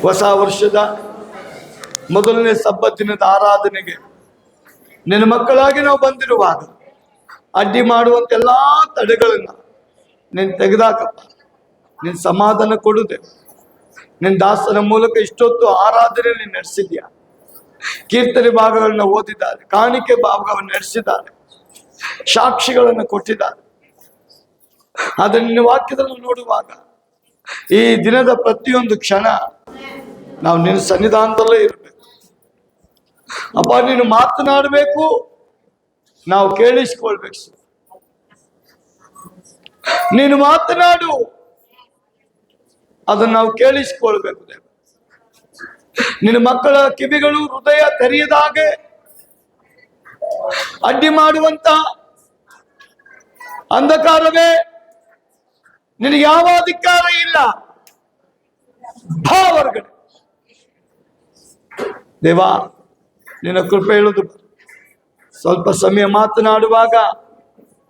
ಹೊಸ ವರ್ಷದ ಮೊದಲನೇ ಸಬ್ಬತ್ ದಿನದ ಆರಾಧನೆಗೆ ನಿನ್ನ ಮಕ್ಕಳಾಗಿ ನಾವು ಬಂದಿರುವಾಗ ಅಡ್ಡಿ ಮಾಡುವಂತೆಲ್ಲಾ ತಡೆಗಳನ್ನ ನೀನು ತೆಗೆದಾಕಪ್ಪ. ನಿನ್ನ ಸಮಾಧಾನ ಕೊಡುದೆ. ನಿನ್ನ ದಾಸನ ಮೂಲಕ ಇಷ್ಟೊತ್ತು ಆರಾಧನೆಯಲ್ಲಿ ನಡೆಸಿದ್ಯಾ. ಕೀರ್ತನೆ ಭಾಗಗಳನ್ನ ಓದಿದ್ದಾರೆ, ಕಾಣಿಕೆ ಭಾಗವನ್ನು ನಡೆಸಿದ್ದಾರೆ, ಸಾಕ್ಷಿಗಳನ್ನು ಕೊಟ್ಟಿದ್ದಾರೆ. ಆದರೆ ನಿನ್ನ ವಾಕ್ಯದಲ್ಲಿ ನೋಡುವಾಗ ಈ ದಿನದ ಪ್ರತಿಯೊಂದು ಕ್ಷಣ ನಾವು ನಿನ್ನ ಸನ್ನಿಧಾನದಲ್ಲೇ ಇರಬೇಕು. ಅಪ್ಪ, ನೀನು ಮಾತನಾಡಬೇಕು, ನಾವು ಕೇಳಿಸ್ಕೊಳ್ಬೇಕು. ನೀನು ಮಾತನಾಡು, ಅದನ್ನು ನಾವು ಕೇಳಿಸ್ಕೊಳ್ಬೇಕು. ದೇವ, ನಿನ್ನ ಮಕ್ಕಳ ಕಿವಿಗಳು ಹೃದಯ ತೆರೆಯದ ಹಾಗೆ ಅಡ್ಡಿ ಮಾಡುವಂತ ಅಂಧಕಾರವೇ ನಿನಗೆ ಯಾವ ಅಧಿಕಾರ ಇಲ್ಲ. ಬಾ ಹೊರಗಡೆ. ದೇವಾ, ನಿನ್ನ ಕೃಪೆ ಹೇಳುದು. ಸ್ವಲ್ಪ ಸಮಯ ಮಾತನಾಡುವಾಗ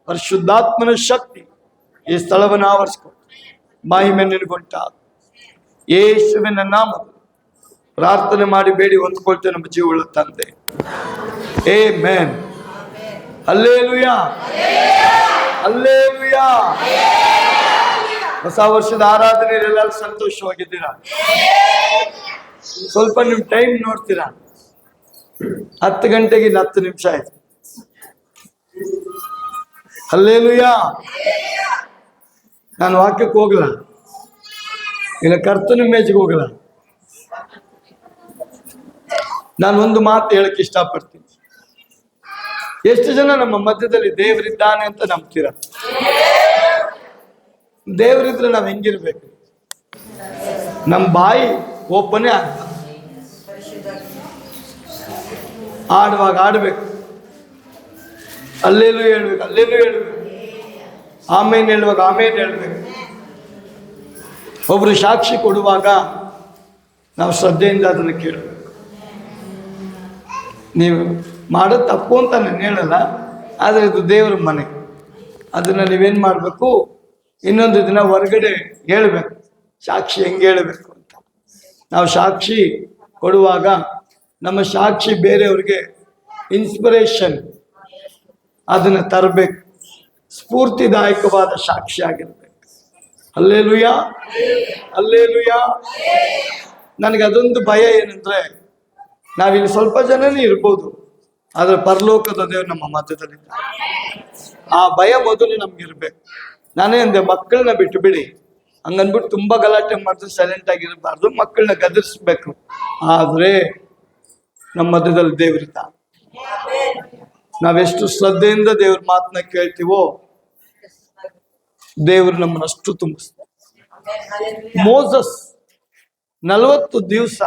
ಪರಿಶುದ್ಧಾತ್ಮನ ಶಕ್ತಿ ಈ ಸ್ಥಳವನ್ನು ಆವರಿಸಿಕೊಂಡು ಮಹಿಮೆ ನಿನಗುಂಟ ಯೇಸುವಿನ ನಾಮದಲ್ಲಿ ಪ್ರಾರ್ಥನೆ ಮಾಡಿ ಬೇಡಿ ಹೊಂದ್ಕೊಳ್ತೇವೆ ನಮ್ಮ ಜೀವಗಳ ತಂದೆ. ಆಮೆನ್. Hallelujah, hallelujah. ಹೊಸ ವರ್ಷದ ಆರಾಧನೆಯಲ್ಲಿ ಎಲ್ಲರೂ ಸಂತೋಷವಾಗಿದ್ದೀರಾ? ಸ್ವಲ್ಪ ನಿಮ್ ಟೈಮ್ ನೋಡ್ತೀರಾ? 10 ಗಂಟೆಗೆ 10 ನಿಮಿಷ ಆಯ್ತು. ಹಲ್ಲೆಲೂಯಾ. ನಾನು ವಾಕ್ಯಕ್ಕೆ ಹೋಗಲ್ಲ, ಇಲ್ಲ ಕರ್ತನ ಮೇಜಿಗೆ ಹೋಗಲ್ಲ. ನಾನು ಒಂದು ಮಾತು ಹೇಳಕ್ಕೆ ಇಷ್ಟಪಡ್ತೀನಿ. ಎಷ್ಟು ಜನ ನಮ್ಮ ಮಧ್ಯದಲ್ಲಿ ದೇವರಿದ್ದಾನೆ ಅಂತ ನಂಬ್ತೀರ? ದೇವರಿದ್ರೆ ನಾವ್ ಹೆಂಗಿರ್ಬೇಕು? ನಮ್ಮ ಬಾಯಿ ಓಪನೇ ಆಗ್ತ, ಆಡುವಾಗ ಆಡ್ಬೇಕು, ಅಲ್ಲೇಲೂ ಹೇಳ್ಬೇಕು, ಅಲ್ಲೇಲೂ ಹೇಳ್ಬೇಕು, ಆಮೇಲೆ ಹೇಳುವಾಗ ಆಮೇಲೆ ಹೇಳ್ಬೇಕು. ಒಬ್ರು ಸಾಕ್ಷಿ ಕೊಡುವಾಗ ನಾವು ಶ್ರದ್ಧೆಯಿಂದ ಅದನ್ನು ಕೇಳಬೇಕು. ನೀವು ಮಾಡೋದು ತಪ್ಪು ಅಂತ ನಾನು ಹೇಳಲ್ಲ, ಆದರೆ ಇದು ದೇವರ ಮನೆ. ಅದನ್ನು ನೀವೇನು ಮಾಡಬೇಕು, ಇನ್ನೊಂದು ದಿನ ಹೊರಗಡೆ ಹೇಳ್ಬೇಕು ಸಾಕ್ಷಿ ಹೆಂಗೆ ಹೇಳಬೇಕು ಅಂತ. ನಾವು ಸಾಕ್ಷಿ ಕೊಡುವಾಗ ನಮ್ಮ ಸಾಕ್ಷಿ ಬೇರೆಯವ್ರಿಗೆ ಇನ್ಸ್ಪಿರೇಷನ್ ಅದನ್ನು ತರಬೇಕು, ಸ್ಫೂರ್ತಿದಾಯಕವಾದ ಸಾಕ್ಷಿ ಆಗಿರ್ಬೇಕು. Hallelujah, hallelujah. ನನಗೆ ಅದೊಂದು ಭಯ ಏನಂದ್ರೆ, ನಾವಿಲ್ಲಿ ಸ್ವಲ್ಪ ಜನನೇ ಇರ್ಬೋದು, ಆದರೆ ಪರಲೋಕದ ದೇವರು ನಮ್ಮ ಮಧ್ಯದಲ್ಲಿದ್ದಾರೆ. ಆ ಭಯ ಮೊದಲು ನಮ್ಗೆ ಇರ್ಬೇಕು. ನಾನೇ ಅಂದೆ, ಮಕ್ಕಳನ್ನ ಬಿಟ್ಟು ಬಿಡಿ, ಹಂಗನ್ಬಿಟ್ಟು ತುಂಬಾ ಗಲಾಟೆ ಮಾಡಿದ್ರೆ ಸೈಲೆಂಟ್ ಆಗಿರಬಾರ್ದು, ಮಕ್ಕಳನ್ನ ಗದರಿಸ್ಬೇಕು. ಆದ್ರೆ ನಮ್ಮ ಮಧ್ಯದಲ್ಲಿ ದೇವರಿದ್ದ. ನಾವೆಷ್ಟು ಶ್ರದ್ಧೆಯಿಂದ ದೇವ್ರ ಮಾತನ್ನ ಕೇಳ್ತೀವೋ ದೇವರು ನಮ್ಮನ್ನಷ್ಟು ತುಂಬಿಸ್ತಾರೆ. ಮೋಸಸ್ 40 ದಿವಸ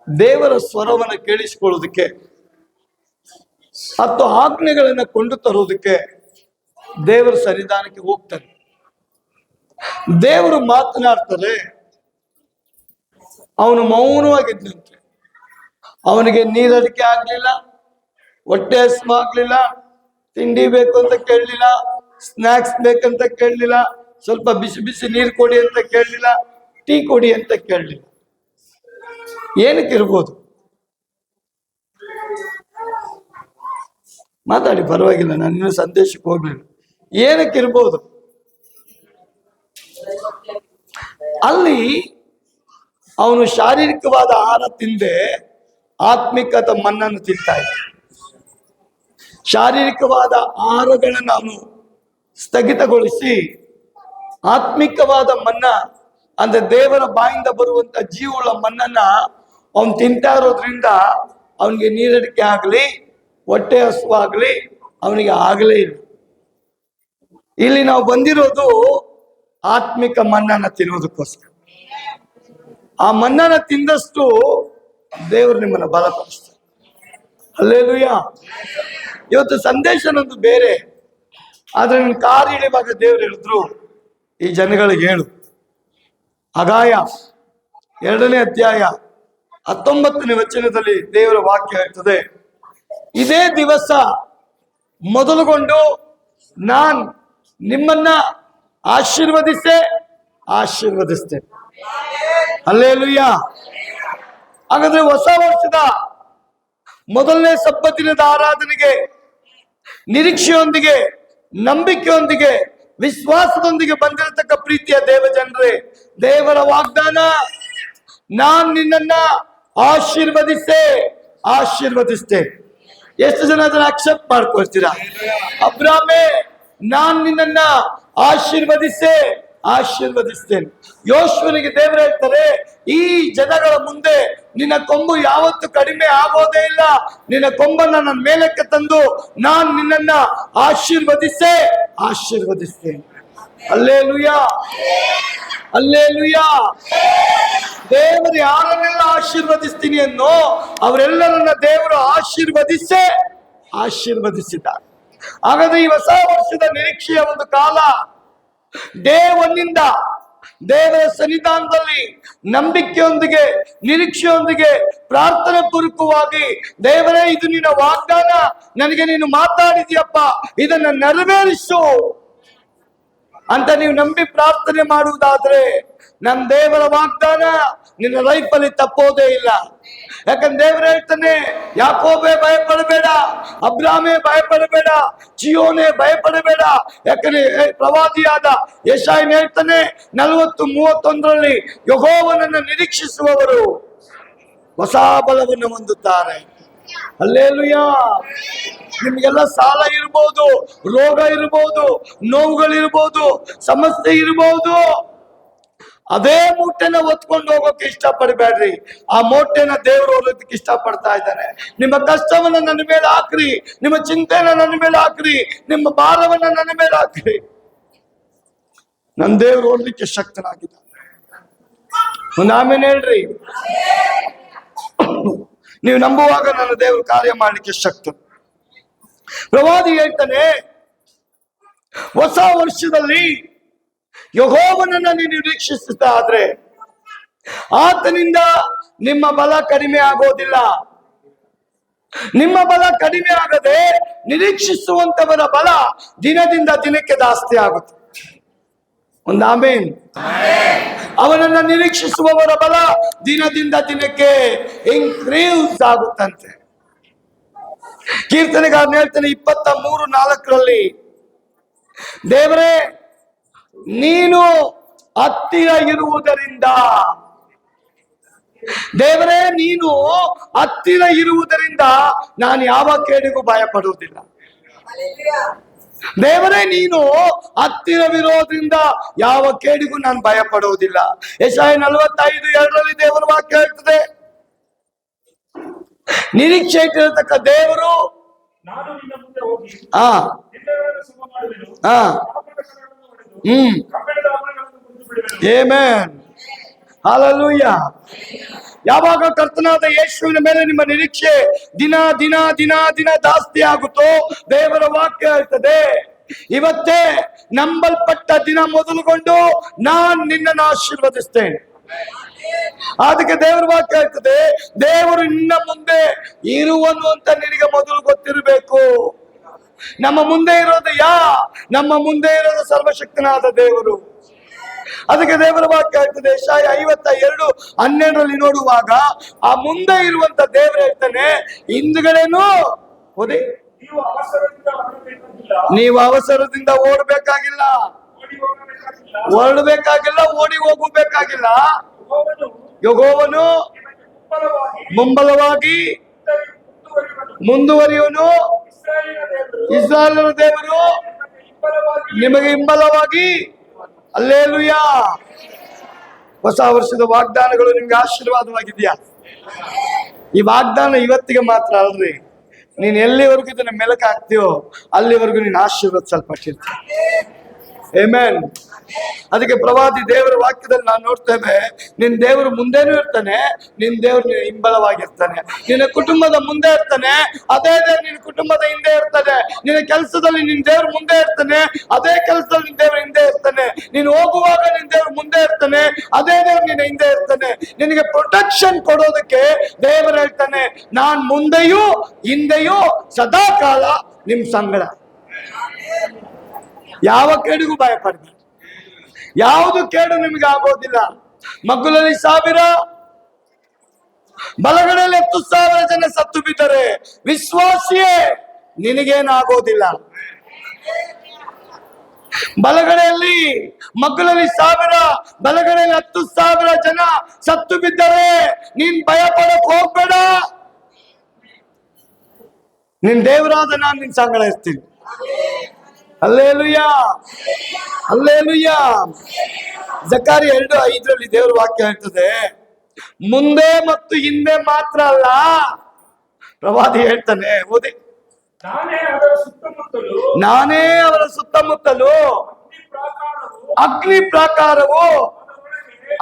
ದೇವರ ಸ್ವರವನ್ನು ಕೇಳಿಸಿಕೊಳ್ಳೋದಕ್ಕೆ, 10 ಆಜ್ಞೆಗಳನ್ನ ಕೊಂಡು ತರೋದಕ್ಕೆ ದೇವರ ಸನ್ನಿಧಾನಕ್ಕೆ ಹೋಗ್ತಾರೆ. ದೇವರು ಮಾತನಾಡ್ತಾರೆ, ಅವನು ಮೌನವಾಗಿದ್ದಂತೆ. ಅವನಿಗೆ ನೀರಡಿಕೆ ಆಗ್ಲಿಲ್ಲ, ಹೊಟ್ಟೆ ಹಸ್ಮ ಆಗ್ಲಿಲ್ಲ, ತಿಂಡಿ ಬೇಕು ಅಂತ ಕೇಳಲಿಲ್ಲ, ಸ್ನಾಕ್ಸ್ ಬೇಕಂತ ಕೇಳಲಿಲ್ಲ, ಸ್ವಲ್ಪ ಬಿಸಿ ಬಿಸಿ ನೀರು ಕೊಡಿ ಅಂತ ಕೇಳಲಿಲ್ಲ, ಟೀ ಕೊಡಿ ಅಂತ ಕೇಳಲಿಲ್ಲ. ಏನಕ್ಕಿರ್ಬೋದು? ಮಾತಾಡಿ, ಪರವಾಗಿಲ್ಲ, ನಾನು ಇನ್ನೂ ಸಂದೇಶಕ್ಕೆ ಹೋಗ್ಲಿಲ್ಲ. ಏನಕ್ಕಿರ್ಬೋದು? ಅಲ್ಲಿ ಅವನು ಶಾರೀರಿಕವಾದ ಆಹಾರ ತಿಂದೆ ಆತ್ಮಿಕದ ಮನ್ನನ್ನು ತಿಂತಾ ಇದ್ದ. ಶಾರೀರಿಕವಾದ ಆಹಾರಗಳನ್ನು ಅವನು ಸ್ಥಗಿತಗೊಳಿಸಿ ಆತ್ಮಿಕವಾದ ಮನ್ನ ಅಂದ್ರೆ ದೇವರ ಬಾಯಿಂದ ಬರುವಂತ ಜೀವಳ ಮನ್ನನ್ನ ಅವನು ತಿಂತಾ ಇರೋದ್ರಿಂದ ಅವನಿಗೆ ನೀರಡಿಕೆ ಆಗಲಿ, ಹೊಟ್ಟೆ ಹಸುವಾಗ್ಲಿ ಅವನಿಗೆ ಆಗಲೇ ಇಲ್ಲ. ಇಲ್ಲಿ ನಾವು ಬಂದಿರೋದು ಆತ್ಮಿಕ ಮನ್ನನ ತಿನ್ನೋದಕ್ಕೋಸ್ಕರ. ಆ ಮನ್ನನ ತಿಂದಷ್ಟು ದೇವರು ನಿಮ್ಮನ್ನ ಬಲಪಡಿಸ್ತಾರೆ. ಹಲ್ಲೆಲೂಯಾ. ಇವತ್ತು ಸಂದೇಶ ನಂದು ಬೇರೆ, ಆದ್ರೆ ನನ್ನ ಕಾರ್ ಇಳಿವಾಗ ದೇವ್ರು ಹೇಳಿದ್ರು, ಈ ಜನಗಳಿಗೆ ಹೇಳು. ಹಗಾಯ 2ನೇ ಅಧ್ಯಾಯ 19ನೇ ವಚನದಲ್ಲಿ ದೇವರ ವಾಕ್ಯ ಹೇಳ್ತದೆ, ಇದೇ ದಿವಸ ಮೊದಲುಗೊಂಡು ನಾನು ನಿಮ್ಮನ್ನ ಆಶೀರ್ವದಿಸ್ತೇನೆ. ಹಲ್ಲೆಲೂಯ. ಹಾಗಾದ್ರೆ ಹೊಸ ವರ್ಷದ ಮೊದಲನೇ ಸಬ್ಬತ್ತಿನದ ಆರಾಧನೆಗೆ ನಿರೀಕ್ಷೆಯೊಂದಿಗೆ, ನಂಬಿಕೆಯೊಂದಿಗೆ, ವಿಶ್ವಾಸದೊಂದಿಗೆ ಬಂದಿರತಕ್ಕ ಪ್ರೀತಿಯ ದೇವ ಜನರೇ, ದೇವರ ವಾಗ್ದಾನ, ನಾನ್ ನಿನ್ನನ್ನ ಆಶೀರ್ವದಿಸ್ತೇ. ಎಷ್ಟು ಜನ ಅದನ್ನ ಅಕ್ಸೆಪ್ಟ್ ಮಾಡ್ಕೊಳ್ತೀರಾ? ಅಬ್ರಾಮೇ, ನಾನ್ ನಿನ್ನನ್ನ ಆಶೀರ್ವದಿಸ್ತೇನೆ. ಯೋಶುವನಿಗೆ ದೇವರು ಹೇಳ್ತಾರೆ, ಈ ಜನಗಳ ಮುಂದೆ ನಿನ್ನ ಕೊಂಬು ಯಾವತ್ತು ಕಡಿಮೆ ಆಗೋದೇ ಇಲ್ಲ. ನಿನ್ನ ಕೊಂಬನ್ನ ನನ್ನ ಮೇಲಕ್ಕೆ ತಂದು ನಾನ್ ನಿನ್ನನ್ನ ಆಶೀರ್ವದಿಸ್ತೇನೆ. Hallelujah, hallelujah. ದೇವರು ಯಾರನ್ನೆಲ್ಲ ಆಶೀರ್ವದಿಸ್ತೀನಿ ಅನ್ನೋ ಅವರೆಲ್ಲರನ್ನ ದೇವರು ಆಶೀರ್ವದಿಸಿದ್ದಾರೆ. ಹಾಗಾದ್ರೆ ಈ ಹೊಸ ವರ್ಷದ ನಿರೀಕ್ಷೆಯ ಒಂದು ಕಾಲ, ಡೇ ಒನ್ನಿಂದ ದೇವರ ಸನ್ನಿಧಾನದಲ್ಲಿ ನಂಬಿಕೆಯೊಂದಿಗೆ, ನಿರೀಕ್ಷೆಯೊಂದಿಗೆ, ಪ್ರಾರ್ಥನೆ ಪೂರ್ವಕವಾಗಿ, ದೇವರೇ ಇದು ನಿನ್ನ ವಾಗ್ದಾನ, ನನಗೆ ನೀನು ಮಾತಾಡಿದ್ಯಪ್ಪ, ಇದನ್ನ ನೆರವೇರಿಸು ಅಂತ ನೀವು ನಂಬಿ ಪ್ರಾರ್ಥನೆ ಮಾಡುವುದಾದ್ರೆ, ನಮ್ಮ ದೇವರ ವಾಗ್ದಾನ ನಿನ್ನ ಲೈಫಲ್ಲಿ ತಪ್ಪೋದೇ ಇಲ್ಲ. ಯಾಕಂದ್ರೆ ದೇವರು ಹೇಳ್ತಾನೆ, ಯಾಕೋಬೇ ಭಯಪಡಬೇಡ, ಅಬ್ರಾಮೇ ಭಯಪಡಬೇಡ, ಚಿಯೋನೇ ಭಯಪಡಬೇಡ. ಯಾಕಂದ್ರೆ ಪ್ರವಾದಿಯಾದ ಯೆಶಾಯನು ಹೇಳ್ತಾನೆ 40:31 ಯೆಹೋವನನ್ನು ನಿರೀಕ್ಷಿಸುವವರು ಹೊಸ ಬಲವನ್ನು ಹೊಂದುತ್ತಾರೆ. ಹಲ್ಲೆಲೂಯಾ. ನಿಮ್ಗೆಲ್ಲ ಸಾಲ ಇರ್ಬೋದು, ರೋಗ ಇರ್ಬೋದು, ನೋವುಗಳಿರ್ಬೋದು, ಸಮಸ್ಯೆ ಇರ್ಬೋದು. ಅದೇ ಮೂಟೆನ ಹೊತ್ಕೊಂಡು ಹೋಗೋಕೆ ಇಷ್ಟಪಡಬೇಡ್ರಿ. ಆ ಮೂಟೆನ ದೇವರು ಹೊರೋದಕ್ಕೆ ಇಷ್ಟಪಡ್ತಾ ಇದ್ದಾನೆ. ನಿಮ್ಮ ಕಷ್ಟವನ್ನ ನನ್ನ ಮೇಲೆ ಹಾಕ್ರಿ, ನಿಮ್ಮ ಚಿಂತೆನ ನನ್ನ ಮೇಲೆ ಹಾಕ್ರಿ, ನಿಮ್ಮ ಭಾರವನ್ನ ನನ್ನ ಮೇಲೆ ಹಾಕ್ರಿ. ನನ್ನ ದೇವರು ಹೊರಲಿಕ್ಕೆ ಶಕ್ತನಾಗಿದ್ದಾನೆ. ಒಂದು ಆಮೇಲೆ ಹೇಳ್ರಿ. ನೀವು ನಂಬುವಾಗ ನನ್ನ ದೇವರು ಕಾರ್ಯ ಮಾಡಲಿಕ್ಕೆ ಶಕ್ತ. ಪ್ರವಾದಿ ಹೇಳ್ತಾನೆ, ಹೊಸ ವರ್ಷದಲ್ಲಿ ಯೆಹೋವನನ್ನ ನೀವು ನಿರೀಕ್ಷಿಸುತ್ತಾ ಆದ್ರೆ ಆತನಿಂದ ನಿಮ್ಮ ಬಲ ಕಡಿಮೆ ಆಗೋದಿಲ್ಲ. ನಿಮ್ಮ ಬಲ ಕಡಿಮೆ ಆಗದೆ ನಿರೀಕ್ಷಿಸುವಂತವರ ಬಲ ದಿನದಿಂದ ದಿನಕ್ಕೆ ಜಾಸ್ತಿ ಆಗುತ್ತೆ. ಒಂದು ಆಮೇನ್. ಅವನನ್ನ ನಿರೀಕ್ಷಿಸುವವರ ಬಲ ದಿನದಿಂದ ದಿನಕ್ಕೆ ಇನ್ಕ್ರೀಸ್ ಆಗುತ್ತಂತೆ. ಕೀರ್ತನೆಗಾರನು ಹೇಳ್ತಾನೆ 23:4 ದೇವರೇ ನೀನು ಹತ್ತಿರ ಇರುವುದರಿಂದ, ದೇವರೇ ನೀನು ಹತ್ತಿರ ಇರುವುದರಿಂದ ನಾನು ಯಾವ ಕೇಡಿಗೂ ಭಯ ಪಡುವುದಿಲ್ಲ. ದೇವರೇ ನೀನು ಹತ್ತಿರವಿರೋದ್ರಿಂದ ಯಾವ ಕೇಡಿಗೂ ನಾನು ಭಯ ಪಡುವುದಿಲ್ಲ. ಯೆಶಾಯ 45:2 ದೇವರ ವಾಕ್ಯ ಹೇಳ್ತದೆ, ನಿರೀಕ್ಷೆ ಇಟ್ಟಿರತಕ್ಕ ದೇವರು ಆಮೆನ್, ಹಲ್ಲೆಲೂಯಾ. ಯಾವಾಗ ಕರ್ತನಾದ ಯೇಸುವಿನ ಮೇಲೆ ನಿಮ್ಮ ನಿರೀಕ್ಷೆ ದಿನ ದಿನ ದಿನ ದಿನ ಜಾಸ್ತಿ ಆಗುತ್ತೋ, ದೇವರ ವಾಕ್ಯ ಹೇಳ್ತದೆ, ಇವತ್ತೇ ನಂಬಲ್ಪಟ್ಟ ದಿನ ಮೊದಲುಗೊಂಡು ನಾನು ನಿನ್ನನ್ನು ಆಶೀರ್ವದಿಸ್ತೇನೆ. ಅದಕ್ಕೆ ದೇವರ ವಾಕ್ಯ ಹೇಳ್ತದೆ, ದೇವರು ನಿನ್ನ ಮುಂದೆ ಇರುವನು ಅಂತ ನಿನಗೆ ಮೊದಲು ಗೊತ್ತಿರಬೇಕು. ನಮ್ಮ ಮುಂದೆ ಇರೋದು ನಮ್ಮ ಮುಂದೆ ಇರೋದು ಸರ್ವಶಕ್ತನಾದ ದೇವರು. ಅದಕ್ಕೆ ದೇವರ ವಾಕ್ಯ ಹೇಳ್ತದೆ, ಯೆಶಾಯ 52:12 ನೋಡುವಾಗ ಆ ಮುಂದೆ ಇರುವಂತ ದೇವರು ಹೇಳ್ತಾನೆ, ಹಿಂದ್ಗಡೆನೂ ಓದಿ, ನೀವು ಅವಸರದಿಂದ ಓಡಬೇಕಾಗಿಲ್ಲ, ಓಡಿ ಹೋಗಬೇಕಾಗಿಲ್ಲ. ಯೆಹೋವನು ಮುಂಬಲವಾಗಿ ಮುಂದುವರಿಯುವನು, ಇಸ್ರಾಯೇಲರ ದೇವರು ನಿಮಗೆ ಹಿಂಬಲವಾಗಿ. ಹಲ್ಲೆಲೂಯಾ. ಹೊಸ ವರ್ಷದ ವಾಗ್ದಾನಗಳು ನಿಮ್ಗೆ ಆಶೀರ್ವಾದವಾಗಿದೆಯಾ? ಈ ವಾಗ್ದಾನ ಇವತ್ತಿಗೆ ಮಾತ್ರ ಅಲ್ರಿ, ನೀನ್ ಎಲ್ಲಿವರೆಗೂ ಇದನ್ನ ಮೆಲುಕು ಹಾಕ್ತೀಯೋ ಅಲ್ಲಿವರೆಗೂ ನೀನು ಆಶೀರ್ವದಿಸಲ್ಪಟ್ಟಿರ್ತೀಯ. ಆಮೆನ್. ಅದಕ್ಕೆ ಪ್ರವಾದಿ ದೇವರ ವಾಕ್ಯದಲ್ಲಿ ನಾವು ನೋಡ್ತೇವೆ, ನಿನ್ ದೇವರು ಮುಂದೆನೂ ಇರ್ತಾನೆ, ನಿನ್ ದೇವರು ನಿನ್ನ ಹಿಂಬಲವಾಗಿರ್ತಾನೆ. ನಿನ್ನ ಕುಟುಂಬದ ಮುಂದೆ ಇರ್ತಾನೆ, ಅದೇ ದೇವ್ರು ನಿನ್ನ ಕುಟುಂಬದ ಹಿಂದೆ ಇರ್ತಾನೆ. ನಿನ್ನ ಕೆಲಸದಲ್ಲಿ ನಿನ್ ದೇವ್ರು ಮುಂದೆ ಇರ್ತಾನೆ, ಅದೇ ಕೆಲಸದಲ್ಲಿ ನಿನ್ ದೇವ್ರು ಹಿಂದೆ ಇರ್ತಾನೆ. ನೀನು ಹೋಗುವಾಗ ನಿನ್ ದೇವ್ರು ಮುಂದೆ ಇರ್ತಾನೆ, ಅದೇ ದೇವ್ರು ನಿನ್ನ ಹಿಂದೆ ಇರ್ತಾನೆ. ನಿನಗೆ ಪ್ರೊಟೆಕ್ಷನ್ ಕೊಡೋದಕ್ಕೆ ದೇವರು ಹೇಳ್ತಾನೆ, ನಾನ್ ಮುಂದೆಯೂ ಹಿಂದೆಯೂ ಸದಾ ಕಾಲ ನಿಮ್ ಸಂಗಡ. ಯಾವ ಕೇಡಿಗೂ ಭಯ ಪಡ್ಬೇಡಿ, ಯಾವುದು ಕೇಡು ನಿಮಗೆ ಆಗೋದಿಲ್ಲ. ಮಗ್ಗುಲಲ್ಲಿ 1000, ಬಲಗಡೆಯಲ್ಲಿ 10,000 ಜನ ಸತ್ತು ಬಿದ್ದರೆ ವಿಶ್ವಾಸಿಯೇ ನಿನಗೇನಾಗೋದಿಲ್ಲ. ಬಲಗಡೆಯಲ್ಲಿ ಮಗ್ಗುಲಲ್ಲಿ 1000, ಬಲಗಡೆಯಲ್ಲಿ 10,000 ಜನ ಸತ್ತು ಬಿದ್ದರೆ ನೀನ್ ಭಯ ಪಡಕ್ ಹೋಗ್ಬೇಡ. ನಿನ್ ದೇವರಾದ ನಾನು ನಿನ್ ಸಂಗಡ ಇರ್ತೀನಿ. Hallelujah, hallelujah. ಜಕಾರಿ 2:5 ದೇವರ ವಾಕ್ಯ ಹೇಳ್ತದೆ, ಮುಂದೆ ಮತ್ತು ಹಿಂದೆ ಮಾತ್ರ ಅಲ್ಲ, ಪ್ರವಾದಿ ಹೇಳ್ತಾನೆ, ಓದಿ, ನಾನೇ ಅವರ ಸುತ್ತಮುತ್ತಲು ಅಗ್ನಿ ಪ್ರಾಕಾರವು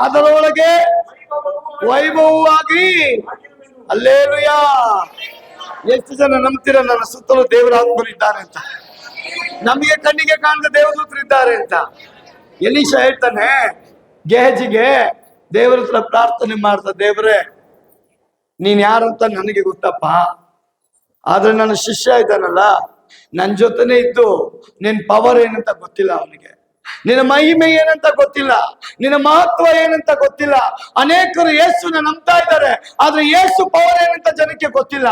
ಅದರೊಳಗೆ ವೈಭವವಾಗಿ. ಹಲ್ಲೆಲೂಯಾ. ಎಷ್ಟು ಜನ ನಂಬ್ತೀರ ನನ್ನ ಸುತ್ತಲೂ ದೇವರ ಆತ್ಮರಿದ್ದಾರೆ ಅಂತ? ನಮಗೆ ಕಣ್ಣಿಗೆ ಕಾಣದ ದೇವದೂತರಿದ್ದಾರೆ ಅಂತ. ಎಲೀಷ ಹೇಳ್ತಾನೆ ಗೇಹಜಿಗೆ, ದೇವರ ಹತ್ರ ಪ್ರಾರ್ಥನೆ ಮಾಡ್ತಾ, ದೇವರೇ ನೀನ್ ಯಾರಂತ ನನಗೆ ಗೊತ್ತಪ್ಪ, ಆದ್ರೆ ನನ್ನ ಶಿಷ್ಯ ಇದ್ದಾನಲ್ಲ, ನನ್ನ ಜೊತೆನೆ ಇದ್ದು ನಿನ್ ಪವರ್ ಏನಂತ ಗೊತ್ತಿಲ್ಲ ಅವನಿಗೆ, ನಿನ್ನ ಮಹಿಮೆ ಏನಂತ ಗೊತ್ತಿಲ್ಲ, ನಿನ್ನ ಮಹತ್ವ ಏನಂತ ಗೊತ್ತಿಲ್ಲ. ಅನೇಕರು ಯೇಸುನ ನಂಬ್ತಾ ಇದ್ದಾರೆ, ಆದ್ರೆ ಯೇಸು ಪವರ್ ಏನಂತ ಜನಕ್ಕೆ ಗೊತ್ತಿಲ್ಲ.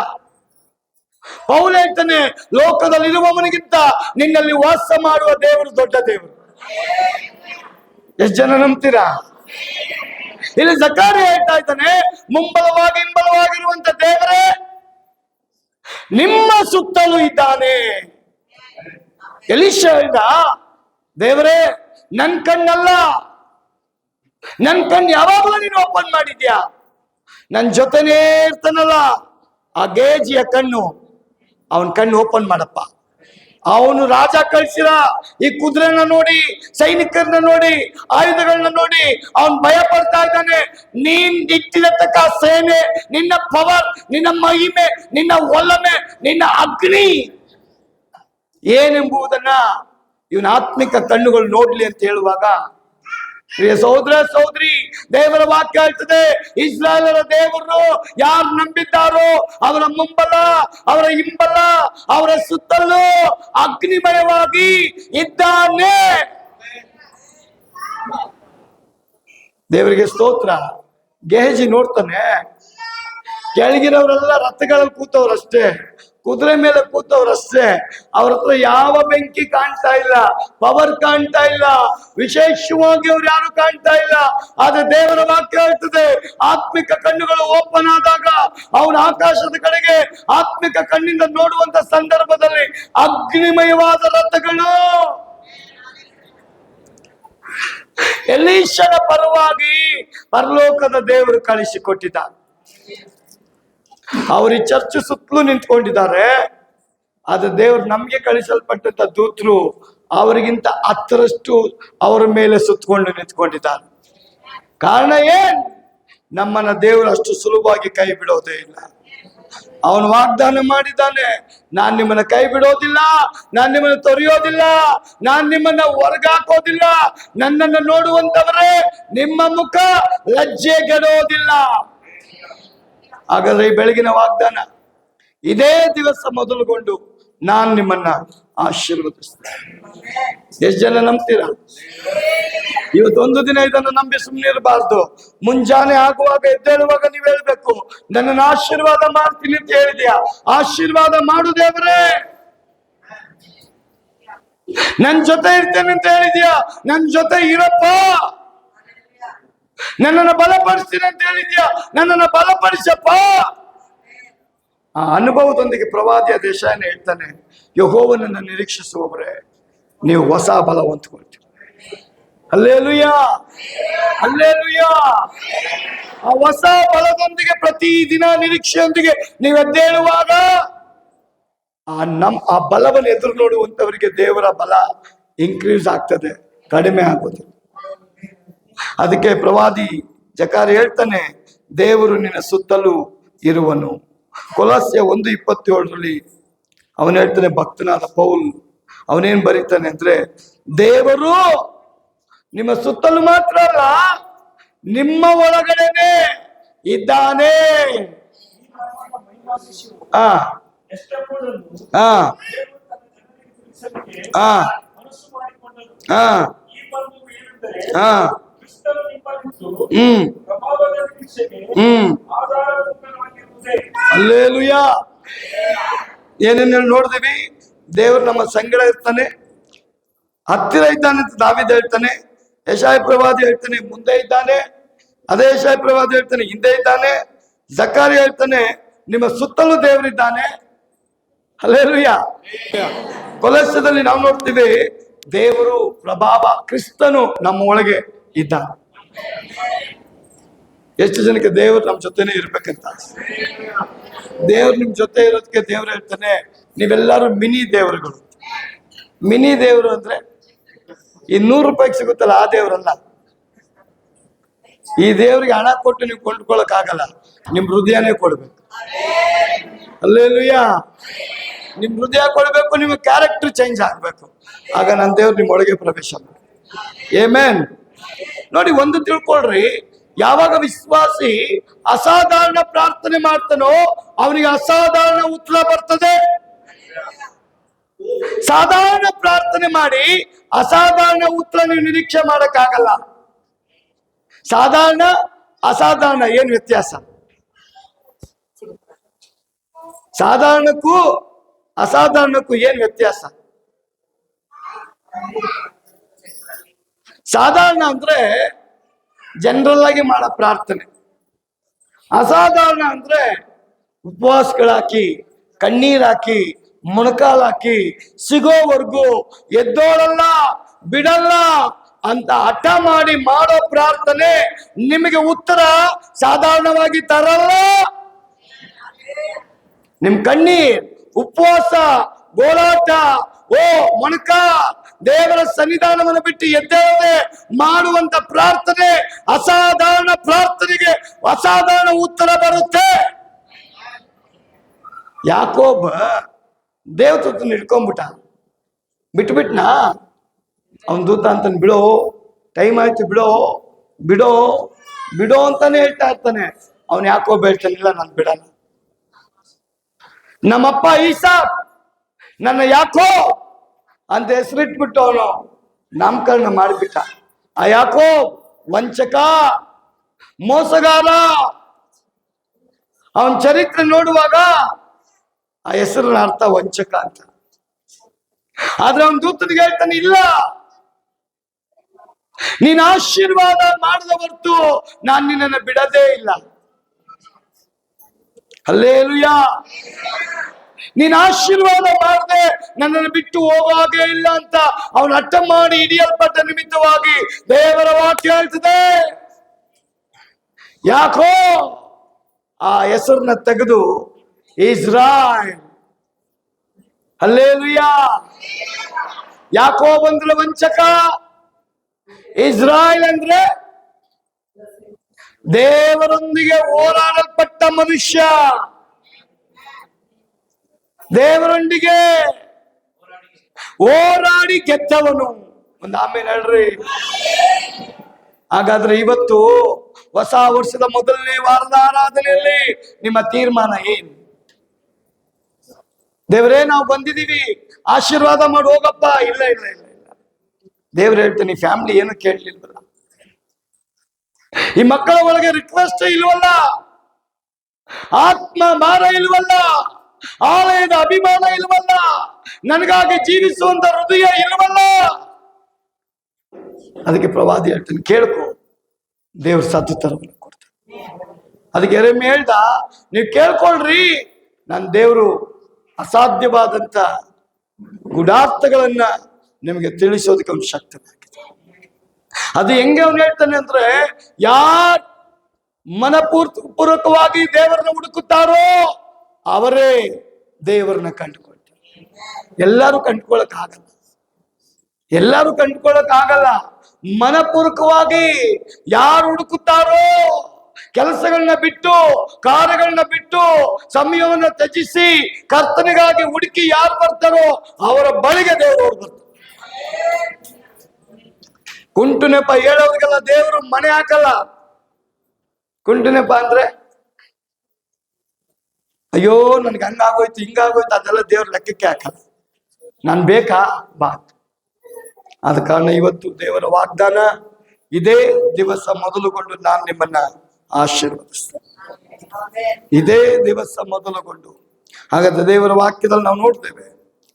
ಪೌಲ ಹೇಳ್ತಾನೆ, ಲೋಕದಲ್ಲಿರುವವನಿಗಿಂತ ನಿನ್ನಲ್ಲಿ ವಾಸ ಮಾಡುವ ದೇವರು ದೊಡ್ಡ ದೇವರು. ಎಷ್ಟು ಜನ ನಂಬ್ತೀರಾ? ಇಲ್ಲಿ ಜಕಾರಿ ಹೇಳ್ತಾ ಇದ್ದಾನೆ, ಮುಂಬಲವಾಗಿ ಹಿಂಬಲವಾಗಿರುವಂತ ದೇವರೇ ನಿಮ್ಮ ಸುತ್ತಲೂ ಇದ್ದಾನೆ. ಎಲೀಷ ಹೇಳ್ದ, ದೇವರೇ ನನ್ ಕಣ್ಣಲ್ಲ, ನನ್ ಕಣ್ಣು ಯಾವಾಗಲೂ ನೀನು ಓಪನ್ ಮಾಡಿದ್ಯಾ, ನನ್ ಜೊತೆನೇ ಇರ್ತಾನಲ್ಲ ಆ ಗೇಜಿಯ ಕಣ್ಣು, ಅವನ್ ಕಣ್ಣು ಓಪನ್ ಮಾಡಪ್ಪ. ಅವನು ರಾಜ ಕಳ್ಸಿರ ಈ ಕುದುರೆನ ನೋಡಿ, ಸೈನಿಕರನ್ನ ನೋಡಿ, ಆಯುಧಗಳನ್ನ ನೋಡಿ ಅವನ್ ಭಯ ಪಡ್ತಾ ಇದ್ದಾನೆ. ನೀನ್ ಇಟ್ಟಿರತಕ್ಕ ಸೇನೆ, ನಿನ್ನ ಪವರ್, ನಿನ್ನ ಮಹಿಮೆ, ನಿನ್ನ ಒಲಮೆ, ನಿನ್ನ ಅಗ್ನಿ ಏನೆಂಬುದನ್ನ ಇವನ ಆತ್ಮಿಕ ಕಣ್ಣುಗಳು ನೋಡ್ಲಿ ಅಂತ ಹೇಳುವಾಗ, ಪ್ರಿಯ ಸಹೋದರ ಸಹೋದರಿ, ದೇವರ ವಾಕ್ಯ ಹೇಳ್ತದೆ, ಇಸ್ರಾಯೇಲರ ದೇವರು ಯಾರು ನಂಬಿದ್ದಾರೋ ಅವರ ಮುಂಬಲ, ಅವರ ಹಿಂಬಲ, ಅವರ ಸುತ್ತಲೂ ಅಗ್ನಿಮಯವಾಗಿ ಇದ್ದಾನೆ. ದೇವರಿಗೆ ಸ್ತೋತ್ರ. ಗೇಹಜಿ ನೋಡ್ತಾನೆ, ಕೆಳಗಿನವರೆಲ್ಲ ರಥಗಳಲ್ಲಿ ಕೂತವ್ರಷ್ಟೇ, ಕುದುರೆ ಮೇಲೆ ಕೂತವ್ರಷ್ಟೇ, ಅವ್ರ ಹತ್ರ ಯಾವ ಬೆಂಕಿ ಕಾಣ್ತಾ ಇಲ್ಲ, ಪವರ್ ಕಾಣ್ತಾ ಇಲ್ಲ, ವಿಶೇಷವಾಗಿ ಅವ್ರು ಯಾರು ಕಾಣ್ತಾ ಇಲ್ಲ. ಆದ್ರೆ ದೇವರ ವಾಕ್ಯ ಹೇಳ್ತದೆ, ಆತ್ಮಿಕ ಕಣ್ಣುಗಳು ಓಪನ್ ಆದಾಗ ಅವನ ಆಕಾಶದ ಕಡೆಗೆ ಆತ್ಮಿಕ ಕಣ್ಣಿಂದ ನೋಡುವಂತ ಸಂದರ್ಭದಲ್ಲಿ ಅಗ್ನಿಮಯವಾದ ರಥಗಳು ಎಲೀಷನ ಪರವಾಗಿ ಪರಲೋಕದ ದೇವರು ಕಳಿಸಿಕೊಟ್ಟಿದ್ದಾರೆ. ಅವರು ಈ ಚರ್ಚ್ ಸುತ್ತಲೂ ನಿಂತ್ಕೊಂಡಿದ್ದಾರೆ. ಆದ್ರೆ ದೇವರು ನಮ್ಗೆ ಕಳಿಸಲ್ಪಟ್ಟಂತ ದೂತರು ಅವರಿಗಿಂತ 10ರಷ್ಟು ಅವರ ಮೇಲೆ ಸುತ್ತಕೊಂಡು ನಿಂತ್ಕೊಂಡಿದ್ದಾರೆ. ಕಾರಣ ಏನ್? ನಮ್ಮನ್ನ ದೇವರು ಅಷ್ಟು ಸುಲಭವಾಗಿ ಕೈ ಬಿಡೋದೇ ಇಲ್ಲ. ಅವನು ವಾಗ್ದಾನ ಮಾಡಿದ್ದಾನೆ, ನಾನ್ ನಿಮ್ಮನ್ನ ಕೈ ಬಿಡೋದಿಲ್ಲ, ನಾನ್ ನಿಮ್ಮನ್ನ ತೊರೆಯೋದಿಲ್ಲ, ನಾನ್ ನಿಮ್ಮನ್ನ ಹೊರಗಾಕೋದಿಲ್ಲ, ನನ್ನನ್ನು ನೋಡುವಂತವರೇ ನಿಮ್ಮ ಮುಖ ಲಜ್ಜೆಗೆಡೋದಿಲ್ಲ. ಹಾಗಾದ್ರೆ ಈ ಬೆಳಗಿನ ವಾಗ್ದಾನ, ಇದೇ ದಿವಸ ಮೊದಲುಗೊಂಡು ನಾನ್ ನಿಮ್ಮನ್ನ ಆಶೀರ್ವದಿಸ್ತೇನೆ. ಎಷ್ಟು ಜನ ನಂಬ್ತೀರಾ? ಇವತ್ತೊಂದು ದಿನ ಇದನ್ನು ನಂಬಿ ಸುಮ್ಮನೆ ಇರಬಾರ್ದು. ಮುಂಜಾನೆ ಆಗುವಾಗ ಎದ್ದೇಳುವಾಗ ನೀವು ಹೇಳ್ಬೇಕು, ನನ್ನನ್ನು ಆಶೀರ್ವಾದ ಮಾಡ್ತೀನಿ ಅಂತ ಹೇಳಿದ್ಯಾ, ಆಶೀರ್ವಾದ ಮಾಡು ದೇವರೇ. ನನ್ ಜೊತೆ ಇರ್ತೇನೆ ಅಂತ ಹೇಳಿದ್ಯಾ, ನನ್ ಜೊತೆ ಇರಪ್ಪ. ನನ್ನನ್ನು ಬಲಪಡಿಸ್ತೀನಿ ಅಂತ ಹೇಳಿದ್ಯಾ, ನನ್ನನ್ನು ಬಲಪಡಿಸಪ್ಪ. ಆ ಅನುಭವದೊಂದಿಗೆ ಪ್ರವಾದಿಯ ದೇಶಾಯನ ಹೇಳ್ತಾನೆ, ಯೆಹೋವನನ್ನು ನಿರೀಕ್ಷಿಸುವವರೇ ನೀವು ಹೊಸ ಬಲ ಹೊಂದ್ಕೊಳ್ತೀರಿ. Hallelujah, hallelujah. ಆ ಹೊಸ ಬಲದೊಂದಿಗೆ ಪ್ರತಿದಿನ ನಿರೀಕ್ಷೆಯೊಂದಿಗೆ ನೀವು ಎದ್ದೇಳುವಾಗ ಆ ಬಲವನ್ನು ಎದುರು ನೋಡುವಂತವರಿಗೆ ದೇವರ ಬಲ ಇನ್ಕ್ರೀಸ್ ಆಗ್ತದೆ, ಕಡಿಮೆ ಆಗೋದಿಲ್ಲ. ಅದಕ್ಕೆ ಪ್ರವಾದಿ ಜಕಾರಿ ಹೇಳ್ತಾನೆ, ದೇವರು ನಿನ್ನ ಸುತ್ತಲೂ ಇರುವನು. ಕೊಲಸ್ಯ 1:27 ಅವನು ಹೇಳ್ತಾನೆ, ಭಕ್ತನಾದ ಪೌಲ್ ಅವನೇನ್ ಬರೀತಾನೆ ಅಂದ್ರೆ, ದೇವರು ನಿಮ್ಮ ಸುತ್ತಲೂ ಮಾತ್ರ ಅಲ್ಲ, ನಿಮ್ಮ ಒಳಗಡೆನೆ ಇದ್ದಾನೆ. ಆ ಆ ಆ ಆ ಹ್ಮ್ ಹ್ಮ್ ಅಲ್ಲೇಲುಯ್ಯ. ಏನೇನು ನೋಡಿದೀವಿ? ದೇವರು ನಮ್ಮ ಸಂಗಡ ಇರ್ತಾನೆ, ಹತ್ತಿರ ಇದ್ದಾನೆ ಅಂತ ದಾವೀದ ಹೇಳ್ತಾನೆ. ಯೆಶಾಯ ಪ್ರವಾದಿ ಹೇಳ್ತಾನೆ ಮುಂದೆ ಇದ್ದಾನೆ. ಅದೇ ಯೆಶಾಯ ಪ್ರವಾದಿ ಹೇಳ್ತಾನೆ ಹಿಂದೆ ಇದ್ದಾನೆ. ಜಕಾರಿ ಹೇಳ್ತಾನೆ ನಿಮ್ಮ ಸುತ್ತಲೂ ದೇವರಿದ್ದಾನೆ. ಹಲ್ಲೆಲೂಯ. ಕೊಲೊಸ್ಸೆದಲ್ಲಿ ನಾವು ನೋಡ್ತೀವಿ ದೇವರು ಪ್ರಭಾವ, ಕ್ರಿಸ್ತನು ನಮ್ಮ ಒಳಗೆ ಇದ್ದಾನೆ. ಎಷ್ಟು ಜನಕ್ಕೆ ದೇವರು ನಮ್ಮ ಜೊತೆನೇ ಇರ್ಬೇಕಂತ ದೇವ್ರು ನಿಮ್ ಜೊತೆ ಇರೋದಕ್ಕೆ ದೇವ್ರು ಹೇಳ್ತಾನೆ ನೀವೆಲ್ಲರೂ ಮಿನಿ ದೇವರುಗಳು. ಮಿನಿ ದೇವರು ಅಂದ್ರೆ ಈ 100 ರೂಪಾಯಿಗೆ ಸಿಗುತ್ತಲ್ಲ ಆ ದೇವರಲ್ಲ. ಈ ದೇವ್ರಿಗೆ ಹಣ ಕೊಟ್ಟು ನೀವು ಕೊಂಡ್ಕೊಳಕ್ ಆಗಲ್ಲ, ನಿಮ್ ಹೃದಯನೇ ಕೊಡ್ಬೇಕು. ಹಲ್ಲೆಲೂಯ. ನಿಮ್ ಹೃದಯ ಕೊಡ್ಬೇಕು, ನಿಮ್ಮ ಕ್ಯಾರೆಕ್ಟರ್ ಚೇಂಜ್ ಆಗ್ಬೇಕು. ಆಗ ನನ್ನ ದೇವ್ರು ನಿಮ್ ಒಳಗೆ ಪ್ರವೇಶ ಮಾಡಿ. ಆಮೆನ್. ನೋಡಿ, ಒಂದು ತಿಳ್ಕೊಳ್ರಿ, ಯಾವಾಗ ವಿಶ್ವಾಸಿ ಅಸಾಧಾರಣ ಪ್ರಾರ್ಥನೆ ಮಾಡ್ತಾನೋ ಅವನಿಗೆ ಅಸಾಧಾರಣ ಉತ್ತರ ಬರ್ತದೆ. ಸಾಧಾರಣ ಪ್ರಾರ್ಥನೆ ಮಾಡಿ ಅಸಾಧಾರಣ ಉತ್ತರ ನೀವು ನಿರೀಕ್ಷೆ ಮಾಡಕ್ಕಾಗಲ್ಲ. ಸಾಧಾರಣ ಅಸಾಧಾರಣ ಏನ್ ವ್ಯತ್ಯಾಸ? ಸಾಧಾರಣಕ್ಕೂ ಅಸಾಧಾರಣಕ್ಕೂ ಏನ್ ವ್ಯತ್ಯಾಸ? ಸಾಧಾರಣ ಅಂದ್ರೆ ಜನರಲ್ ಆಗಿ ಮಾಡೋ ಪ್ರಾರ್ಥನೆ. ಅಸಾಧಾರಣ ಅಂದ್ರೆ ಉಪವಾಸಗಳಾಕಿ, ಕಣ್ಣೀರಾಕಿ, ಮೊಣಕಾಲಾಕಿ ಸಿಗೋವರೆಗೂ ಎದ್ದೋಳಲ್ಲ ಬಿಡಲ್ಲ ಅಂತ ಹಠ ಮಾಡಿ ಮಾಡೋ ಪ್ರಾರ್ಥನೆ ನಿಮಗೆ ಉತ್ತರ ಸಾಧಾರಣವಾಗಿ ತರಲ್ಲ. ನಿಮ್ ಕಣ್ಣೀರ್, ಉಪವಾಸ, ಗೋಳಾಟ, ಮೊಣಕ, ದೇವರ ಸನ್ನಿಧಾನವನ್ನು ಬಿಟ್ಟು ಎದ್ದೇಳದೆ ಮಾಡುವಂತ ಪ್ರಾರ್ಥನೆ, ಅಸಾಧಾರಣ ಪ್ರಾರ್ಥನೆಗೆ ಅಸಾಧಾರಣ ಉತ್ತರ ಬರುತ್ತೆ. ಯಾಕೋಬ ದೇವದೂತನ ಹಿಡ್ಕೊಂಡ್ಬಿಟ್ಟ, ಬಿಟ್ಬಿಟ್ನಾ? ಅವನ್ ದೂತ ಅಂತಾನೆ ಬಿಡೋ, ಟೈಮ್ ಆಯ್ತು ಬಿಡೋ ಬಿಡೋ ಬಿಡೋ ಅಂತಾನೆ ಹೇಳ್ತಾ ಇರ್ತಾನೆ. ಅವನ್ ಯಾಕೋಬ ಹೇಳ್ತಾನಿಲ್ಲ ನಾನು ಬಿಡಲ್ಲ. ನಮ್ಮಪ್ಪ ಈಸಾಕ್ ನನ್ನ ಯಾಕೋ ಅಂತ ಹೆಸರಿಟ್ಬಿಟ್ಟು ಅವನು ನಾಮಕರಣ ಮಾಡಿಬಿಟ್ಟ. ಆ ಯಾಕೋ ವಂಚಕ, ಮೋಸಗಾರ. ಅವನ ಚರಿತ್ರೆ ನೋಡುವಾಗ ಆ ಹೆಸರಿನ ಅರ್ಥ ವಂಚಕ ಅಂತ. ಆದ್ರೆ ಅವನ ದೂತನಿಗೆ ಹೇಳ್ತಾನೆ, ಇಲ್ಲ, ನೀನ್ ಆಶೀರ್ವಾದ ಮಾಡದ ಹೊರತು ನಾನು ನಿನ್ನನ್ನು ಬಿಡದೇ ಇಲ್ಲ. ಹಲ್ಲೆಲೂಯ. ನೀನ್ ಆಶೀರ್ವಾದ ಮಾಡದೆ ನನ್ನನ್ನು ಬಿಟ್ಟು ಹೋಗುವಾಗೆ ಇಲ್ಲ ಅಂತ ಅವನು ಹಠ ಮಾಡಿ ಹಿಡಿಯಲ್ಪಟ್ಟ ನಿಮಿತ್ತವಾಗಿ ದೇವರ ವಾಕ್ಯ ಹೇಳ್ತದೆ. ಯಾಕೋ ಆ ಹೆಸರನ್ನ ತೆಗೆದು ಇಸ್ರಾಯೇಲ್. ಹಲ್ಲೆಲೂಯ. ಯಾಕೋಬ್ ಅಂದ್ರೆ ವಂಚಕ, ಇಸ್ರಾಯೇಲ್ ಅಂದ್ರೆ ದೇವರೊಂದಿಗೆ ಹೋರಾಡಲ್ಪಟ್ಟ ಮನುಷ್ಯ, ದೇವರೊಂದಿಗೆ ಹೋರಾಡಿ ಗೆದ್ದವನು. ಒಂದು ಆಮೇಲೆ ಹೇಳ್ರಿ. ಹಾಗಾದ್ರೆ ಇವತ್ತು ಹೊಸ ವರ್ಷದ ಮೊದಲನೇ ವಾರದ ಆರಾಧನೆಯಲ್ಲಿ ನಿಮ್ಮ ತೀರ್ಮಾನ ಏನು? ದೇವರೇ, ನಾವು ಬಂದಿದ್ದೀವಿ, ಆಶೀರ್ವಾದ ಮಾಡಿ ಹೋಗಪ್ಪ. ಇಲ್ಲ ಇಲ್ಲ ಇಲ್ಲ ಇಲ್ಲ. ದೇವ್ರು ಹೇಳ್ತೀನಿ, ಫ್ಯಾಮಿಲಿ ಏನು ಕೇಳಲಿಲ್ವಲ್ಲ, ಈ ಮಕ್ಕಳ ಒಳಗೆ ರಿಕ್ವೆಸ್ಟ್ ಇಲ್ವಲ್ಲ, ಆತ್ಮ ಭಾರ ಇಲ್ವಲ್ಲ, ಆಲಯದ ಅಭಿಮಾನ ಇಲ್ವಲ್ಲ, ನನಗಾಗಿ ಜೀವಿಸುವಂತ ಹೃದಯ ಇಲ್ವಲ್ಲ. ಅದಕ್ಕೆ ಪ್ರವಾದಿ ಹೇಳ್ತಾನೆ, ಕೇಳ್ಕೊ, ದೇವ್ರ ಸತ್ತುತ್ತರವನ್ನು ಕೊಡ್ತಾನೆ. ಅದಕ್ಕೆ ಯೆರೆಮೀಯ ಹೇಳ್ದ, ನೀವು ಕೇಳ್ಕೊಳ್ರಿ, ನನ್ನ ದೇವರು ಅಸಾಧ್ಯವಾದಂತ ಗುಡಾರ್ಥಗಳನ್ನ ನಿಮಗೆ ತಿಳಿಸೋದಕ್ಕೆ ಅವನು ಶಕ್ತನಾಗಿದೆ. ಅದು ಹೆಂಗೆ ಅವನು ಹೇಳ್ತಾನೆ ಅಂದ್ರೆ, ಯಾರ್ ಮನಪೂರ್ವಕವಾಗಿ ದೇವರನ್ನ ಹುಡುಕುತ್ತಾರೋ ಅವರೇ ದೇವರನ್ನ ಕಂಡುಕೊಳ್ತಾರೆ. ಎಲ್ಲರೂ ಕಂಡುಕೊಳ್ಳಕ್ ಆಗಲ್ಲ, ಎಲ್ಲರೂ ಕಂಡುಕೊಳ್ಳಕ್ ಆಗಲ್ಲ. ಮನಪೂರ್ವಕವಾಗಿ ಯಾರು ಹುಡುಕುತ್ತಾರೋ, ಕೆಲಸಗಳನ್ನ ಬಿಟ್ಟು, ಕಾರ್ಯಗಳನ್ನ ಬಿಟ್ಟು, ಸಮಯವನ್ನ ತ್ಯಜಿಸಿ ಕರ್ತನಿಗಾಗಿ ಹುಡುಕಿ ಯಾರು ಬರ್ತಾರೋ ಅವರ ಬಳಿಗೆ ದೇವರು ಬರ್ತಾರೆ. ಕುಂಟು ನೆಪ ಹೇಳೋರಿಗೆಲ್ಲ ದೇವರು ಮನೆ ಹಾಕಲ್ಲ. ಕುಂಟು ನೆಪ ಅಂದ್ರೆ, ಅಯ್ಯೋ ನನ್ಗೆ ಹಂಗಾಗೋಯ್ತು ಹಿಂಗಾಗೋಯ್ತು, ಅದೆಲ್ಲ ದೇವ್ರ ಲೆಕ್ಕಕ್ಕೆ ಹಾಕಲ್ಲ. ನಾನ್ ಬೇಕಾ ಬಾ. ಆದ ಕಾರಣ ಇವತ್ತು ದೇವರ ವಾಗ್ದಾನ ಇದೇ ದಿವಸ ಮೊದಲುಗೊಂಡು ನಾನು ನಿಮ್ಮನ್ನ ಆಶೀರ್ವದಿಸ್ತೇನೆ. ಇದೇ ದಿವಸ ಮೊದಲುಗೊಂಡು. ಹಾಗಾದ್ರೆ ದೇವರ ವಾಕ್ಯದಲ್ಲಿ ನಾವು ನೋಡ್ತೇವೆ,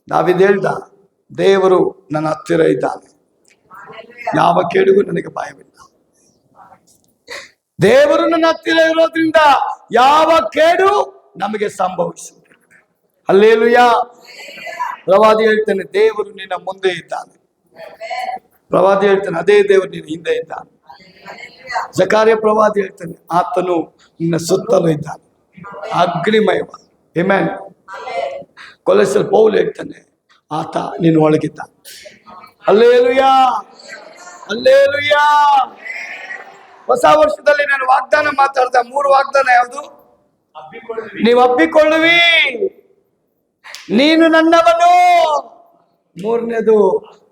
ದಾವೀದ ಹೇಳ್ದ, ದೇವರು ನನ್ನ ಹತ್ತಿರ ಇದ್ದಾನೆ, ಯಾವ ಕೇಡಿಗೂ ನನಗೆ ಭಯವಿಲ್ಲ. ದೇವರು ನನ್ನ ಹತ್ತಿರ ಇರೋದ್ರಿಂದ ಯಾವ ಕೇಡು ನಮಗೆ ಸಂಭವಿಸುವುದಿಲ್ಲ. ಹಲ್ಲೆಲೂಯಾ. ಪ್ರವಾದಿ ಹೇಳ್ತಾನೆ, ದೇವರು ನಿನ್ನ ಮುಂದೆ ಇದ್ದಾನೆ. ಪ್ರವಾದಿ ಹೇಳ್ತಾನೆ, ಅದೇ ದೇವರು ನಿನ್ನ ಹಿಂದೆ ಇದ್ದಾನೆ. ಜಕಾರ್ಯ ಪ್ರವಾದಿ ಹೇಳ್ತಾನೆ, ಆತನು ನಿನ್ನ ಸುತ್ತಲೂ ಇದ್ದಾನೆ, ಅಗ್ನಿಮಯವ. ಆಮೆನ್. ಕೊಲೊಸ್ಸೆ ಪೌಲ್ ಹೇಳ್ತಾನೆ, ಆತ ನಿನ್ನ ಒಳಗಿದ್ದಾನೆ. Hallelujah, hallelujah. ಹೊಸ ವರ್ಷದಲ್ಲಿ ನಾನು ವಾಗ್ದಾನ ಮಾತಾಡ್ದೆ. 3 ವಾಗ್ದಾನ ಯಾವುದು? ನೀವು ಹಬ್ಬಿಕೊಳ್ಳುವಿ, ನೀನು ನನ್ನವನು. 3ನೇದು,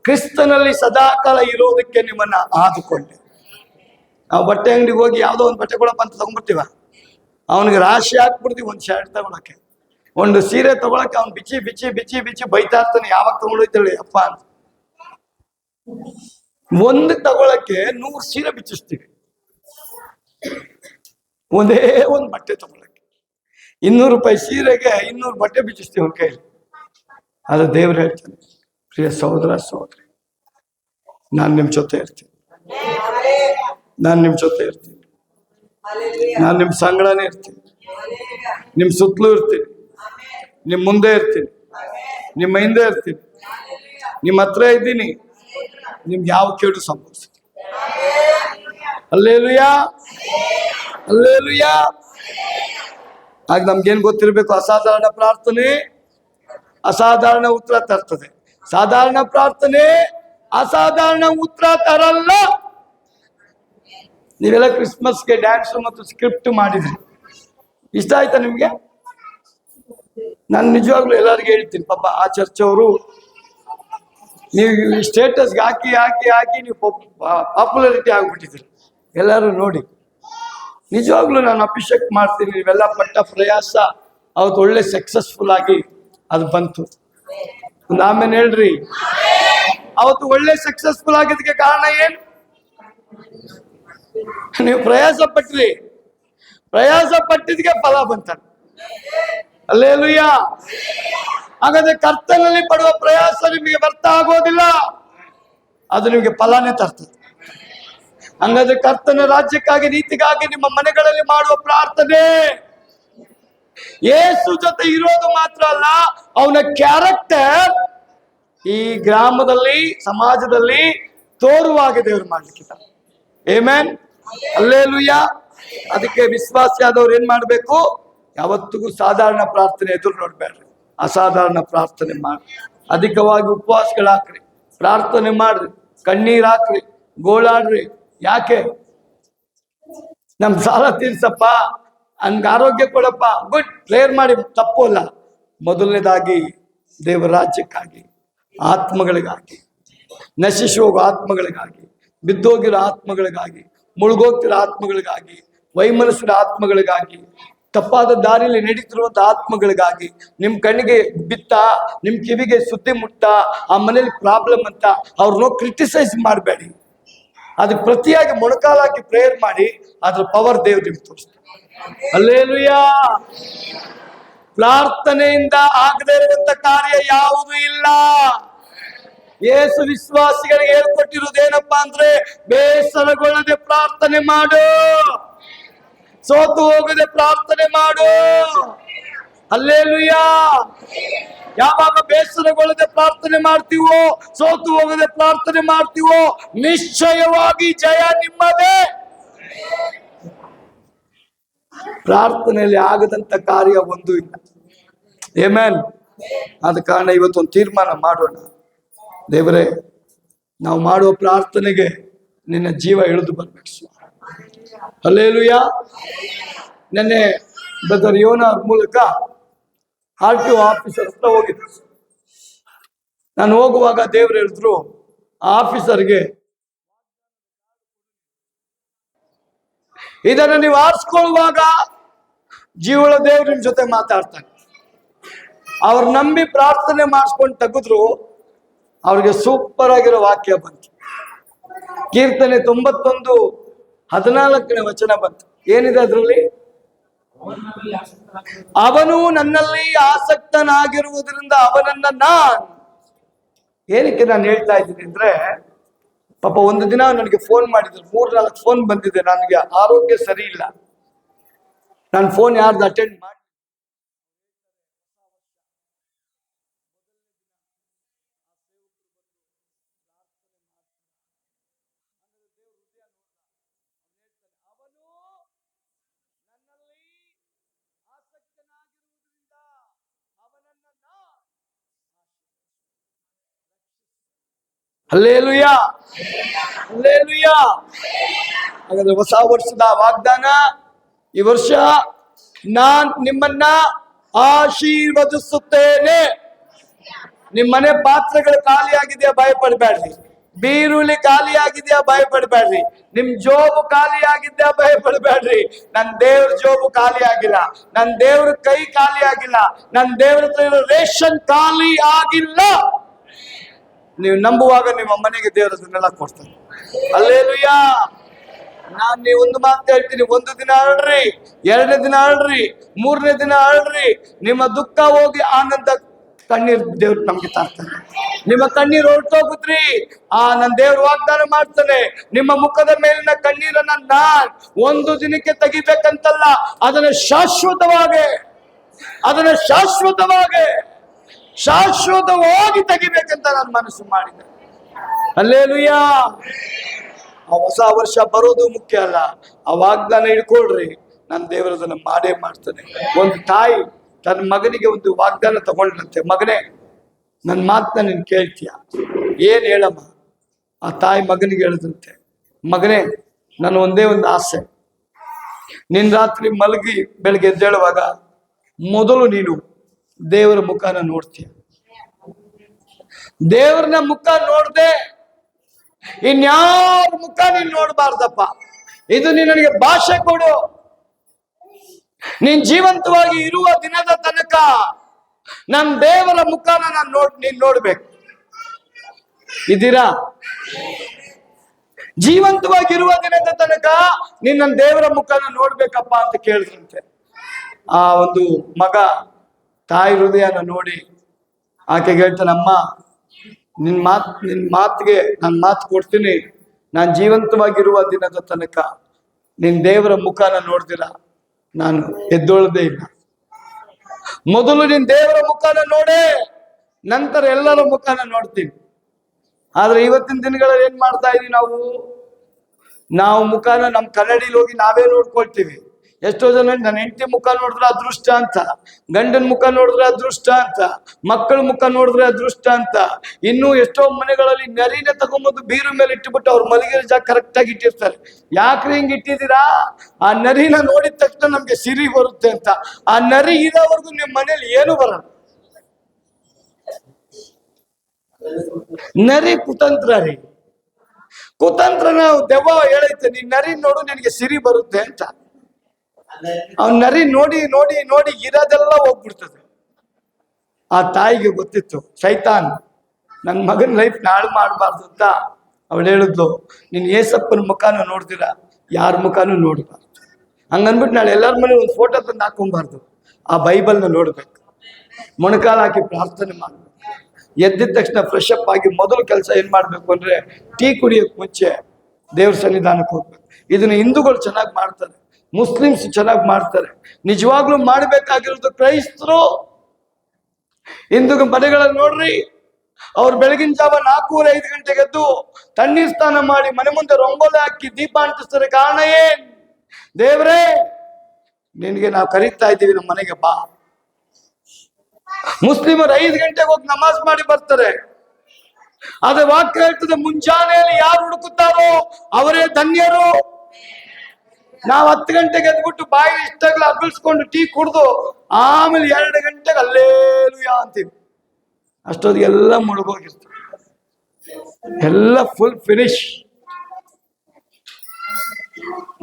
ಕ್ರಿಸ್ತನಲ್ಲಿ ಸದಾಕಾಲ ಇರೋದಕ್ಕೆ ನಿಮ್ಮನ್ನ ಆದುಕೊಂಡೆ. ನಾವು ಬಟ್ಟೆ ಅಂಗಡಿಗೆ ಹೋಗಿ ಯಾವುದೋ ಒಂದು ಬಟ್ಟೆ ಕೊಡಪ್ಪ ಅಂತ ತಗೊಂಡ್ಬಿಡ್ತೀವ, ಅವನಿಗೆ ರಾಶಿ ಹಾಕ್ಬಿಡ್ತೀವಿ. ಒಂದು ಶರ್ಟ್ ತಗೊಳಕ್ಕೆ, ಒಂದು ಸೀರೆ ತಗೊಳಕ್ಕೆ ಅವ್ನು ಬಿಚ್ಚಿ ಬಿಚ್ಚಿ ಬಿಚ್ಚಿ ಬಿಚ್ಚಿ ಬೈತಾ ಇರ್ತಾನೆ, ಯಾವಾಗ ತಗೊಂಡೋಯ್ತಾಳೆ ಅಪ್ಪ ಅಂತ. ಒಂದು ತಗೊಳಕ್ಕೆ 100 ಸೀರೆ ಬಿಚ್ಚಿಸ್ತೀವಿ, ಒಂದೇ ಒಂದು ಬಟ್ಟೆ ತಗೊಳಕ್ಕೆ 200 ರೂಪಾಯಿ ಸೀರೆಗೆ 200 ಬಟ್ಟೆ ಬಿಚ್ಚಿಸ್ತೀವಿ ಅವ್ರ ಕೈಲಿ. ಅದು ದೇವ್ರು ಹೇಳ್ತಾನೆ, ಪ್ರಿಯ ಸಹೋದರ ಸಹೋದರಿ, ನಾನು ನಿಮ್ಮ ಜೊತೆ ಇರ್ತೀನಿ, ನಾನು ನಿಮ್ಮ ಜೊತೆ ಇರ್ತೀನಿ, ನಾನು ನಿಮ್ಮ ಸಂಗಡನೇ ಇರ್ತೀನಿ, ನಿಮ್ಮ ಸುತ್ತಲೂ ಇರ್ತೀನಿ, ನಿಮ್ಮ ಮುಂದೆ ಇರ್ತೀನಿ, ನಿಮ್ಮ ಹಿಂದೆ ಇರ್ತೀನಿ, ನಿಮ್ಮ ಹತ್ರ ಇದ್ದೀನಿ, ನಿಮ್ಗೆ ಯಾವ ಕೇಡು ಸಂಭವಿಸ್ತೀನಿ. Hallelujah, hallelujah. ಆಗ ನಮ್ಗೇನ್ ಗೊತ್ತಿರ್ಬೇಕು? ಅಸಾಧಾರಣ ಪ್ರಾರ್ಥನೆ ಅಸಾಧಾರಣ ಉತ್ತರ ತರ್ತದೆ, ಸಾಧಾರಣ ಪ್ರಾರ್ಥನೆ ಅಸಾಧಾರಣ ಉತ್ತರ ತರಲ್ಲ. ನೀವೆಲ್ಲ ಕ್ರಿಸ್ಮಸ್ಗೆ ಡ್ಯಾನ್ಸ್ ಮತ್ತು ಸ್ಕ್ರಿಪ್ಟ್ ಮಾಡಿದ್ರಿ, ಇಷ್ಟ ಆಯ್ತಾ ನಿಮ್ಗೆ? ನಾನು ನಿಜವಾಗ್ಲೂ ಎಲ್ಲರಿಗೂ ಹೇಳ್ತೀನಿ, ಪಾಪ ಆ ಚರ್ಚವರು ನೀವು ಸ್ಟೇಟಸ್ಗೆ ಹಾಕಿ ಹಾಕಿ ಹಾಕಿ ನೀವು ಪಾಪ್ಯುಲಾರಿಟಿ ಆಗ್ಬಿಟ್ಟಿದ್ರಿ. ಎಲ್ಲರೂ ನೋಡಿ, ನಿಜವಾಗ್ಲೂ ನಾನು ಅಭಿಷೇಕ್ ಮಾಡ್ತೀನಿ. ನೀವೆಲ್ಲ ಪಟ್ಟ ಪ್ರಯಾಸ ಅವತ್ತು ಒಳ್ಳೆ ಸಕ್ಸಸ್ಫುಲ್ ಆಗಿ ಅದು ಬಂತು. ಒಂದು ಆಮೇಲೆ ಹೇಳ್ರಿ, ಅವತ್ತು ಒಳ್ಳೆ ಸಕ್ಸಸ್ಫುಲ್ ಆಗಿದ್ದಕ್ಕೆ ಕಾರಣ ಏನು? ನೀವು ಪ್ರಯಾಸ ಪಟ್ರಿ, ಪ್ರಯಾಸ ಪಟ್ಟಿದ್ಗೆ ಫಲ ಬಂತ. ಹಲ್ಲೆಲೂಯಾ. ಹಾಗಾದ್ರೆ ಕರ್ತನಲ್ಲಿ ಪಡುವ ಪ್ರಯಾಸ ನಿಮಗೆ ವ್ಯರ್ಥ ಆಗೋದಿಲ್ಲ, ಅದು ನಿಮಗೆ ಫಲನೇ ತರ್ತದೆ. ಹಂಗಾದ್ರೆ ಕರ್ತನ ರಾಜ್ಯಕ್ಕಾಗಿ, ನೀತಿಗಾಗಿ ನಿಮ್ಮ ಮನೆಗಳಲ್ಲಿ ಮಾಡುವ ಪ್ರಾರ್ಥನೆ ಯೇಸು ಜೊತೆ ಇರೋದು ಮಾತ್ರ ಅಲ್ಲ, ಅವನ ಕ್ಯಾರೆಕ್ಟರ್ ಈ ಗ್ರಾಮದಲ್ಲಿ, ಸಮಾಜದಲ್ಲಿ ತೋರುವಾಗ ದೇವರು ಮಾಡ್ಲಿಕ್ಕಿಲ್ಲ. Amen, hallelujah. ಅದಕ್ಕೆ ವಿಶ್ವಾಸಿಯಾದವ್ರು ಏನ್ ಮಾಡ್ಬೇಕು? ಯಾವತ್ತಿಗೂ ಸಾಧಾರಣ ಪ್ರಾರ್ಥನೆ ಎದುರು ನೋಡ್ಬೇಡ್ರಿ, ಅಸಾಧಾರಣ ಪ್ರಾರ್ಥನೆ ಮಾಡ್ರಿ. ಅಧಿಕವಾಗಿ ಉಪವಾಸಗಳಾಕ್ರಿ, ಪ್ರಾರ್ಥನೆ ಮಾಡ್ರಿ, ಕಣ್ಣೀರ್ ಹಾಕ್ರಿ, ಗೋಳಾಡ್ರಿ. ಯಾಕೆ? ನಮ್ ಸಾಲ ತೀರ್ಸಪ್ಪ, ಹಂಗ ಆರೋಗ್ಯ ಕೊಡಪ್ಪ, ಗುಡ್, ಪ್ರೇಯರ್ ಮಾಡಿ, ತಪ್ಪು ಅಲ್ಲ. ಮೊದಲನೇದಾಗಿ ದೇವರ ರಾಜ್ಯಕ್ಕಾಗಿ, ಆತ್ಮಗಳಿಗಾಗಿ, ನಶಿಸಿ ಹೋಗೋ ಆತ್ಮಗಳಿಗಾಗಿ, ಬಿದ್ದೋಗಿರೋ ಆತ್ಮಗಳಿಗಾಗಿ, ಮುಳುಗೋಗ್ತಿರೋ ಆತ್ಮಗಳಿಗಾಗಿ, ವೈಮನಸ್ಸಿನ ಆತ್ಮಗಳಿಗಾಗಿ, ತಪ್ಪಾದ ದಾರಿಯಲ್ಲಿ ನಡೀತಿರುವಂತ ಆತ್ಮಗಳಿಗಾಗಿ, ನಿಮ್ ಕಣ್ಣಿಗೆ ಬಿತ್ತ, ನಿಮ್ ಕಿವಿಗೆ ಸುದ್ದಿ ಮುಟ್ಟ, ಆ ಮನೇಲಿ ಪ್ರಾಬ್ಲಮ್ ಅಂತ ಅವ್ರನ್ನೋ ಕ್ರಿಟಿಸೈಸ್ ಮಾಡಬೇಡಿ. ಅದಕ್ಕೆ ಪ್ರತಿಯಾಗಿ ಮೊಣಕಾಲಾಕಿ ಪ್ರೇಯರ್ ಮಾಡಿ, ಅದ್ರ ಪವರ್ ದೇವ್ರು ನಿಮ್ಗೆ ತೋರಿಸ್ತಾರೆ. ಹಲ್ಲೆಲೂಯಾ. ಪ್ರಾರ್ಥನೆಯಿಂದ ಆಗದೇ ಇರುವಂತ ಕಾರ್ಯ ಯಾವುದೂ ಇಲ್ಲ. ಯೇಸು ವಿಶ್ವಾಸಿಗಳಿಗೆ ಹೇಳ್ಕೊಟ್ಟಿರುವುದೇನಪ್ಪಾ ಅಂದ್ರೆ, ಬೇಸರಗೊಳ್ಳದೆ ಪ್ರಾರ್ಥನೆ ಮಾಡು, ಸೋತು ಹೋಗದೆ ಪ್ರಾರ್ಥನೆ ಮಾಡು. ಹಲ್ಲೆಲೂಯಾ. ಯಾವಾಗ ಬೇಸರಗೊಳ್ಳದೆ ಪ್ರಾರ್ಥನೆ ಮಾಡ್ತೀವೋ, ಸೋತು ಹೋಗದೆ ಪ್ರಾರ್ಥನೆ ಮಾಡ್ತೀವೋ, ನಿಶ್ಚಯವಾಗಿ ಜಯ ನಿಮ್ಮದೇ. ಪ್ರಾರ್ಥನೆಯಲ್ಲಿ ಆಗದಂತ ಕಾರ್ಯ ಒಂದು ಇಲ್ಲ. ಆಮೆನ್. ಆದ ಕಾರಣ ಇವತ್ತೊಂದು ತೀರ್ಮಾನ ಮಾಡೋಣ. ದೇವರೇ, ನಾವು ಮಾಡುವ ಪ್ರಾರ್ಥನೆಗೆ ನಿನ್ನ ಜೀವ ಇಳಿದು ಬರ್ಬೇಕು ಸ್ವಾಮಿ. ಹಲ್ಲೆಲೂಯಾ. ನೆನ್ನೆ ಬ್ರದರ್ ಯೋನ ಮೂಲಕ RTO ಆಫೀಸರ್ ಹತ್ರ ಹೋಗಿದ್ರು. ನಾನು ಹೋಗುವಾಗ ದೇವ್ರು ಹೇಳಿದ್ರು, ಆಫೀಸರ್ಗೆ ಇದನ್ನ ನೀವು ಆರಿಸ್ಕೊಳ್ಳುವಾಗ ಜೀವಳ ದೇವ್ರ ನಿಮ್ ಜೊತೆ ಮಾತಾಡ್ತಾನೆ. ಅವ್ರು ನಂಬಿ ಪ್ರಾರ್ಥನೆ ಮಾಡಿಸ್ಕೊಂಡು ತೆಗೆದ್ರು, ಅವ್ರಿಗೆ ಸೂಪರ್ ಆಗಿರೋ ವಾಕ್ಯ ಬಂತು. ಕೀರ್ತನೆ 91:14 ವಚನ ಬಂತು. ಏನಿದೆ ಅದರಲ್ಲಿ? ಅವನು ನನ್ನಲ್ಲಿ ಆಸಕ್ತನಾಗಿರುವುದರಿಂದ ಅವನನ್ನ ಏನಕ್ಕೆ ನಾನು ಹೇಳ್ತಾ ಇದ್ದೀನಿ ಅಂದ್ರೆ, ಪಾಪ ಒಂದು ದಿನ ನನಗೆ ಫೋನ್ ಮಾಡಿದ್ರು, 3-4 ಫೋನ್ ಬಂದಿದೆ. ನನಗೆ ಆರೋಗ್ಯ ಸರಿ ಇಲ್ಲ, ನಾನು ಫೋನ್ ಯಾರ್ದು ಅಟೆಂಡ್ ಮಾಡಿ ಹಲ್ಲೇಲೂಯಾ, ಹಲ್ಲೇಲೂಯಾ. ಹಾಗಾದ್ರೆ ಹೊಸ ವರ್ಷದ ವಾಗ್ದಾನ, ಈ ವರ್ಷ ನಾನ್ ನಿಮ್ಮನ್ನ ಆಶೀರ್ವದಿಸುತ್ತೇನೆ. ನಿಮ್ಮನೆ ಪಾತ್ರೆಗಳು ಖಾಲಿ ಆಗಿದೆಯಾ? ಭಯಪಡಬೇಡ್ರಿ. ಬೀರುಲಿ ಖಾಲಿ ಆಗಿದೆಯಾ? ಭಯಪಡಬೇಡ್ರಿ. ನಿಮ್ ಜೋಬು ಖಾಲಿ ಆಗಿದ್ಯಾ? ಭಯಪಡಬೇಡ್ರಿ. ನನ್ನ ದೇವ್ರ ಜೋಬು ಖಾಲಿ ಆಗಿಲ್ಲ, ನನ್ನ ದೇವ್ರ ಕೈ ಖಾಲಿ ಆಗಿಲ್ಲ, ನನ್ನ ದೇವ್ರ ರೇಷನ್ ಖಾಲಿ ಆಗಿಲ್ಲ. ನೀವು ನಂಬುವಾಗ ನಿಮ್ಮ ಮನೆಗೆ ದೇವರದನ್ನೆಲ್ಲ ಕೊಡ್ತಾರೆ. ಹಲ್ಲೇಲೂಯಾ. ನಾನ್ ನೀವು ಒಂದು ಮಾತು ಹೇಳ್ತೀನಿ, ಒಂದು ದಿನ ಅಳ್ರಿ, 2ನೇ ದಿನ ಅಳ್ರಿ, 3ನೇ ದಿನ ಅಳ್ರಿ, ನಿಮ್ಮ ದುಃಖ ಹೋಗಿ ಆನಂದ ಕಣ್ಣೀರ್ ದೇವ್ರು ನಮ್ಗೆ ತರ್ತಾನೆ. ನಿಮ್ಮ ಕಣ್ಣೀರು ಹೊರಟೋಗುದ್ರಿ, ನನ್ನ ದೇವ್ರು ವಾಗ್ದಾನ ಮಾಡ್ತಾನೆ, ನಿಮ್ಮ ಮುಖದ ಮೇಲಿನ ಕಣ್ಣೀರನ್ನ ನಾನ್ ಒಂದು ದಿನಕ್ಕೆ ತೆಗಿಬೇಕಂತಲ್ಲ, ಅದನ್ನ ಶಾಶ್ವತವಾಗಿ ತೆಗಿಬೇಕಂತ ನಾನು ಮನಸ್ಸು ಮಾಡಿದೆ. ಹಲ್ಲೇಲೂಯಾ. ಆ ಹೊಸ ವರ್ಷ ಬರೋದು ಮುಖ್ಯ ಅಲ್ಲ, ಆ ವಾಗ್ದಾನ ಇಟ್ಕೊಳ್ರಿ, ನನ್ನ ದೇವರದನ್ನ ಮಾಡೇ ಮಾಡ್ತಾನೆ. ಒಂದು ತಾಯಿ ತನ್ನ ಮಗನಿಗೆ ಒಂದು ವಾಗ್ದಾನ ತಗೊಂಡ್ರಂತೆ, ಮಗನೇ ನನ್ನ ಮಾತನ್ನ ನೀನ್ ಕೇಳ್ತೀಯ? ಏನ್ ಹೇಳಮ್ಮ? ಆ ತಾಯಿ ಮಗನಿಗೆ ಹೇಳಿದಂತೆ, ಮಗನೇ ನನ್ನ ಒಂದೇ ಒಂದು ಆಸೆ, ನಿನ್ ರಾತ್ರಿ ಮಲಗಿ ಬೆಳಗ್ಗೆ ಎದ್ದೇಳುವಾಗ ಮೊದಲು ನೀನು ದೇವರ ಮುಖನ ನೋಡ್ತೀಯ. ದೇವ್ರನ್ನ ಮುಖ ನೋಡ್ದೆ ಇನ್ಯಾರ ಮುಖ ನೀನ್ ನೋಡ್ಬಾರ್ದಪ್ಪ. ಇದು ನೀ ನನಗೆ ಭಾಷೆ ಕೊಡು. ನೀನ್ ಜೀವಂತವಾಗಿ ಇರುವ ದಿನದ ತನಕ ನನ್ನ ದೇವರ ಮುಖನ ನೀನ್ ನೋಡ್ಬೇಕು. ಇದ್ದೀರಾ? ಜೀವಂತವಾಗಿರುವ ದಿನದ ತನಕ ನೀನ್ ನನ್ನ ದೇವರ ಮುಖನ ನೋಡ್ಬೇಕಪ್ಪ ಅಂತ ಕೇಳಿದ್ರಂತೆ. ಆ ಒಂದು ಮಗ ತಾಯಿ ಹೃದಯನ ನೋಡಿ ಆಕೆಗೆ ಹೇಳ್ತಾನಮ್ಮ, ನಿನ್ ಮಾತಿಗೆ ನಾನು ಮಾತು ಕೊಡ್ತೀನಿ, ನಾನು ಜೀವಂತವಾಗಿರುವ ದಿನದ ತನಕ ನಿನ್ ದೇವರ ಮುಖನ ನೋಡ್ದಿರ ನಾನು ಎದ್ದೊಳ್ದೇ ಇಲ್ಲ. ಮೊದಲು ನಿನ್ ದೇವರ ಮುಖನ ನೋಡೇ, ನಂತರ ಎಲ್ಲರ ಮುಖನ ನೋಡ್ತೀನಿ. ಆದ್ರೆ ಇವತ್ತಿನ ದಿನಗಳಲ್ಲಿ ಏನ್ ಮಾಡ್ತಾ ಇದೀವಿ ನಾವು ಮುಖನ ನಮ್ಮ ಕನ್ನಡಿಲಿ ಹೋಗಿ ನಾವೇ ನೋಡ್ಕೊಳ್ತೀವಿ. ಎಷ್ಟೋ ಜನ ನನ್ನ ಹೆಂಡತಿ ಮುಖ ನೋಡಿದ್ರೆ ಅದೃಷ್ಟ ಅಂತ, ಗಂಡನ ಮುಖ ನೋಡಿದ್ರೆ ಅದೃಷ್ಟ ಅಂತ, ಮಕ್ಕಳ ಮುಖ ನೋಡಿದ್ರೆ ಅದೃಷ್ಟ ಅಂತ. ಇನ್ನು ಎಷ್ಟೋ ಮನೆಗಳಲ್ಲಿ ನರಿನ ತಗೊಂಬಂದು ಬೀರು ಮೇಲೆ ಇಟ್ಟುಬಿಟ್ಟು ಅವ್ರು ಮಲಗಿರೋ ಜಾಗ ಕರೆಕ್ಟ್ ಆಗಿ ಇಟ್ಟಿರ್ತಾರೆ. ಯಾಕ್ರಿ ಹಿಂಗ್ ಇಟ್ಟಿದ್ದೀರಾ? ಆ ನರಿನ ನೋಡಿದ ತಕ್ಷಣ ನಮ್ಗೆ ಸಿರಿ ಬರುತ್ತೆ ಅಂತ. ಆ ನರಿ ಇರೋವರೆಗೂ ನಿಮ್ಮ ಮನೇಲಿ ಏನು ಬರಲ್ಲ. ನರಿ ಕುತಂತ್ರ ರೀ, ಕುತಂತ್ರ. ನಾವು ದೆವ್ವ ಹೇಳೈತೆ, ನೀನ್ ನರಿ ನೋಡು ನಿನಗೆ ಸಿರಿ ಬರುತ್ತೆ ಅಂತ. ಅವ್ನ ನರಿ ನೋಡಿ ನೋಡಿ ನೋಡಿ ಇರೋದೆಲ್ಲ ಹೋಗ್ಬಿಡ್ತದೆ. ಆ ತಾಯಿಗೆ ಗೊತ್ತಿತ್ತು, ಸೈತಾನ್ ನನ್ನ ಮಗನ ಲೈಫ್ ಹಾಳು ಮಾಡಬಾರ್ದು ಅಂತ ಅವಳು ಹೇಳಿದ್ಲು, ನೀನ್ ಏಸಪ್ಪನ ಮುಖಾನು ನೋಡ್ದಿರ ಯಾರ ಮುಖಾನು ನೋಡ್ಬಾರ್ದು. ಹಂಗನ್ಬಿಟ್ಟು ನಾಳೆ ಎಲ್ಲರ ಮನೆ ಒಂದು ಫೋಟೋ ತಂದು ಹಾಕೊಂಬಾರ್ದು. ಆ ಬೈಬಲ್ನ ನೋಡ್ಬೇಕು, ಮೊಣಕಾಲು ಹಾಕಿ ಪ್ರಾರ್ಥನೆ ಮಾಡ್ಬೇಕು. ಎದ್ದಿದ ತಕ್ಷಣ ಫ್ರೆಶ್ ಅಪ್ ಆಗಿ ಮೊದಲು ಕೆಲಸ ಏನ್ ಮಾಡ್ಬೇಕು ಅಂದ್ರೆ, ಟೀ ಕುಡಿಯೋಕೆ ಮುಂಚೆ ದೇವ್ರ ಸನ್ನಿಧಾನಕ್ಕೆ ಹೋಗ್ಬೇಕು. ಇದನ್ನ ಹಿಂದೂಗಳು ಚೆನ್ನಾಗಿ ಮಾಡ್ತಾರೆ, ಮುಸ್ಲಿಮ್ಸ್ ಚೆನ್ನಾಗಿ ಮಾಡ್ತಾರೆ. ನಿಜವಾಗ್ಲೂ ಮಾಡ್ಬೇಕಾಗಿರೋದು ಕ್ರೈಸ್ತರು. ಹಿಂದೂ ಮನೆಗಳಲ್ಲಿ ನೋಡ್ರಿ, ಅವ್ರು ಬೆಳಗಿನ ಜಾವ 4-5 ಗಂಟೆಗೆ ಎದ್ದು ತಣ್ಣೀರ್ ಸ್ನಾನ ಮಾಡಿ ಮನೆ ಮುಂದೆ ರಂಗೋಲಿ ಹಾಕಿ ದೀಪ ಅಂಟಿಸ್ತಾರೆ. ಕಾರಣ ಏನ್? ದೇವ್ರೇ ನಿನ್ಗೆ ನಾವು ಕರೀತಾ ಇದ್ದೀವಿ, ನಮ್ಮ ಮನೆಗೆ ಬಾ. ಮುಸ್ಲಿಮರು 5 ಗಂಟೆಗೆ ಹೋಗಿ ನಮಾಜ್ ಮಾಡಿ ಬರ್ತಾರೆ. ಅದೇ ವಾಕ್ಯ ಹೇಳ್ತದೆ, ಮುಂಜಾನೆಯಲ್ಲಿ ಯಾರು ಹುಡುಕುತ್ತಾರೋ ಅವರೇ ಧನ್ಯರು. ನಾವು 10 ಗಂಟೆಗೆ ಎದ್ಬಿಟ್ಟು ಬಾಯಿ ಇಷ್ಟಾಗ್ಲ ಅಗಲ್ಸ್ಕೊಂಡು ಟೀ ಕುಡ್ದು ಆಮೇಲೆ 2 ಗಂಟೆಗೆ ಹಲ್ಲೇಲೂಯಾ ಅಂತೀವಿ. ಅಷ್ಟೊತ್ತಿಗೆ ಎಲ್ಲ ಮುಳುಗೋಗಿರ್ತದೆ, ಎಲ್ಲ ಫುಲ್ ಫಿನಿಶ್.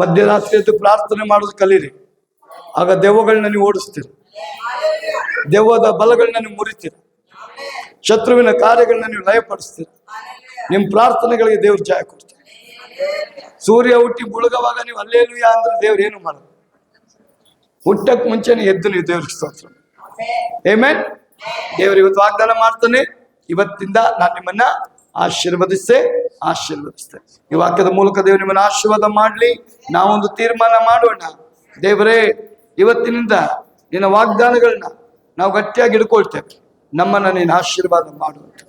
ಮಧ್ಯರಾತ್ರಿ ಎದ್ದು ಪ್ರಾರ್ಥನೆ ಮಾಡೋದು ಕಲೀರಿ, ಆಗ ದೆವ್ವಗಳನ್ನ ನೀವು ಓಡಿಸ್ತೀರಿ, ದೆವ್ವದ ಬಲಗಳನ್ನ ನೀವು ಮುರಿತೀರಿ, ಶತ್ರುವಿನ ಕಾರ್ಯಗಳನ್ನ ನೀವು ಲಯಪಡಿಸ್ತೀರಿ. ನಿಮ್ಮ ಪ್ರಾರ್ಥನೆಗಳಿಗೆ ದೇವ್ರು ಜಯ ಕೊಡ್ತಾರೆ. ಸೂರ್ಯ ಹುಟ್ಟಿ ಮುಳುಗವಾಗ ನೀವು ಹಲ್ಲೆಲೂಯಾ ಅಂದ್ರೆ ದೇವ್ರು ಏನು ಮಾಡೋದು? ಹುಟ್ಟಕ್ ಮುಂಚೆನೆ ಎದ್ದು ನೀವು ದೇವ್ರಿಗೆ ಸ್ತೋತ್ರ. ಆಮೆನ್. ದೇವರು ಇವತ್ತು ವಾಗ್ದಾನ ಮಾಡ್ತಾನೆ, ಇವತ್ತಿಂದ ನಾನು ನಿಮ್ಮನ್ನ ಆಶೀರ್ವದಿಸ್ತೇ. ಈ ವಾಕ್ಯದ ಮೂಲಕ ದೇವರು ನಿಮ್ಮನ್ನ ಆಶೀರ್ವಾದ ಮಾಡ್ಲಿ. ನಾವೊಂದು ತೀರ್ಮಾನ ಮಾಡೋಣ, ದೇವರೇ ಇವತ್ತಿನಿಂದ ನಿನ್ನ ವಾಗ್ದಾನಗಳನ್ನ ನಾವು ಗಟ್ಟಿಯಾಗಿ ಹಿಡ್ಕೊಳ್ತೇವೆ, ನಮ್ಮನ್ನ ನೀನು ಆಶೀರ್ವಾದ ಮಾಡುವಂತ.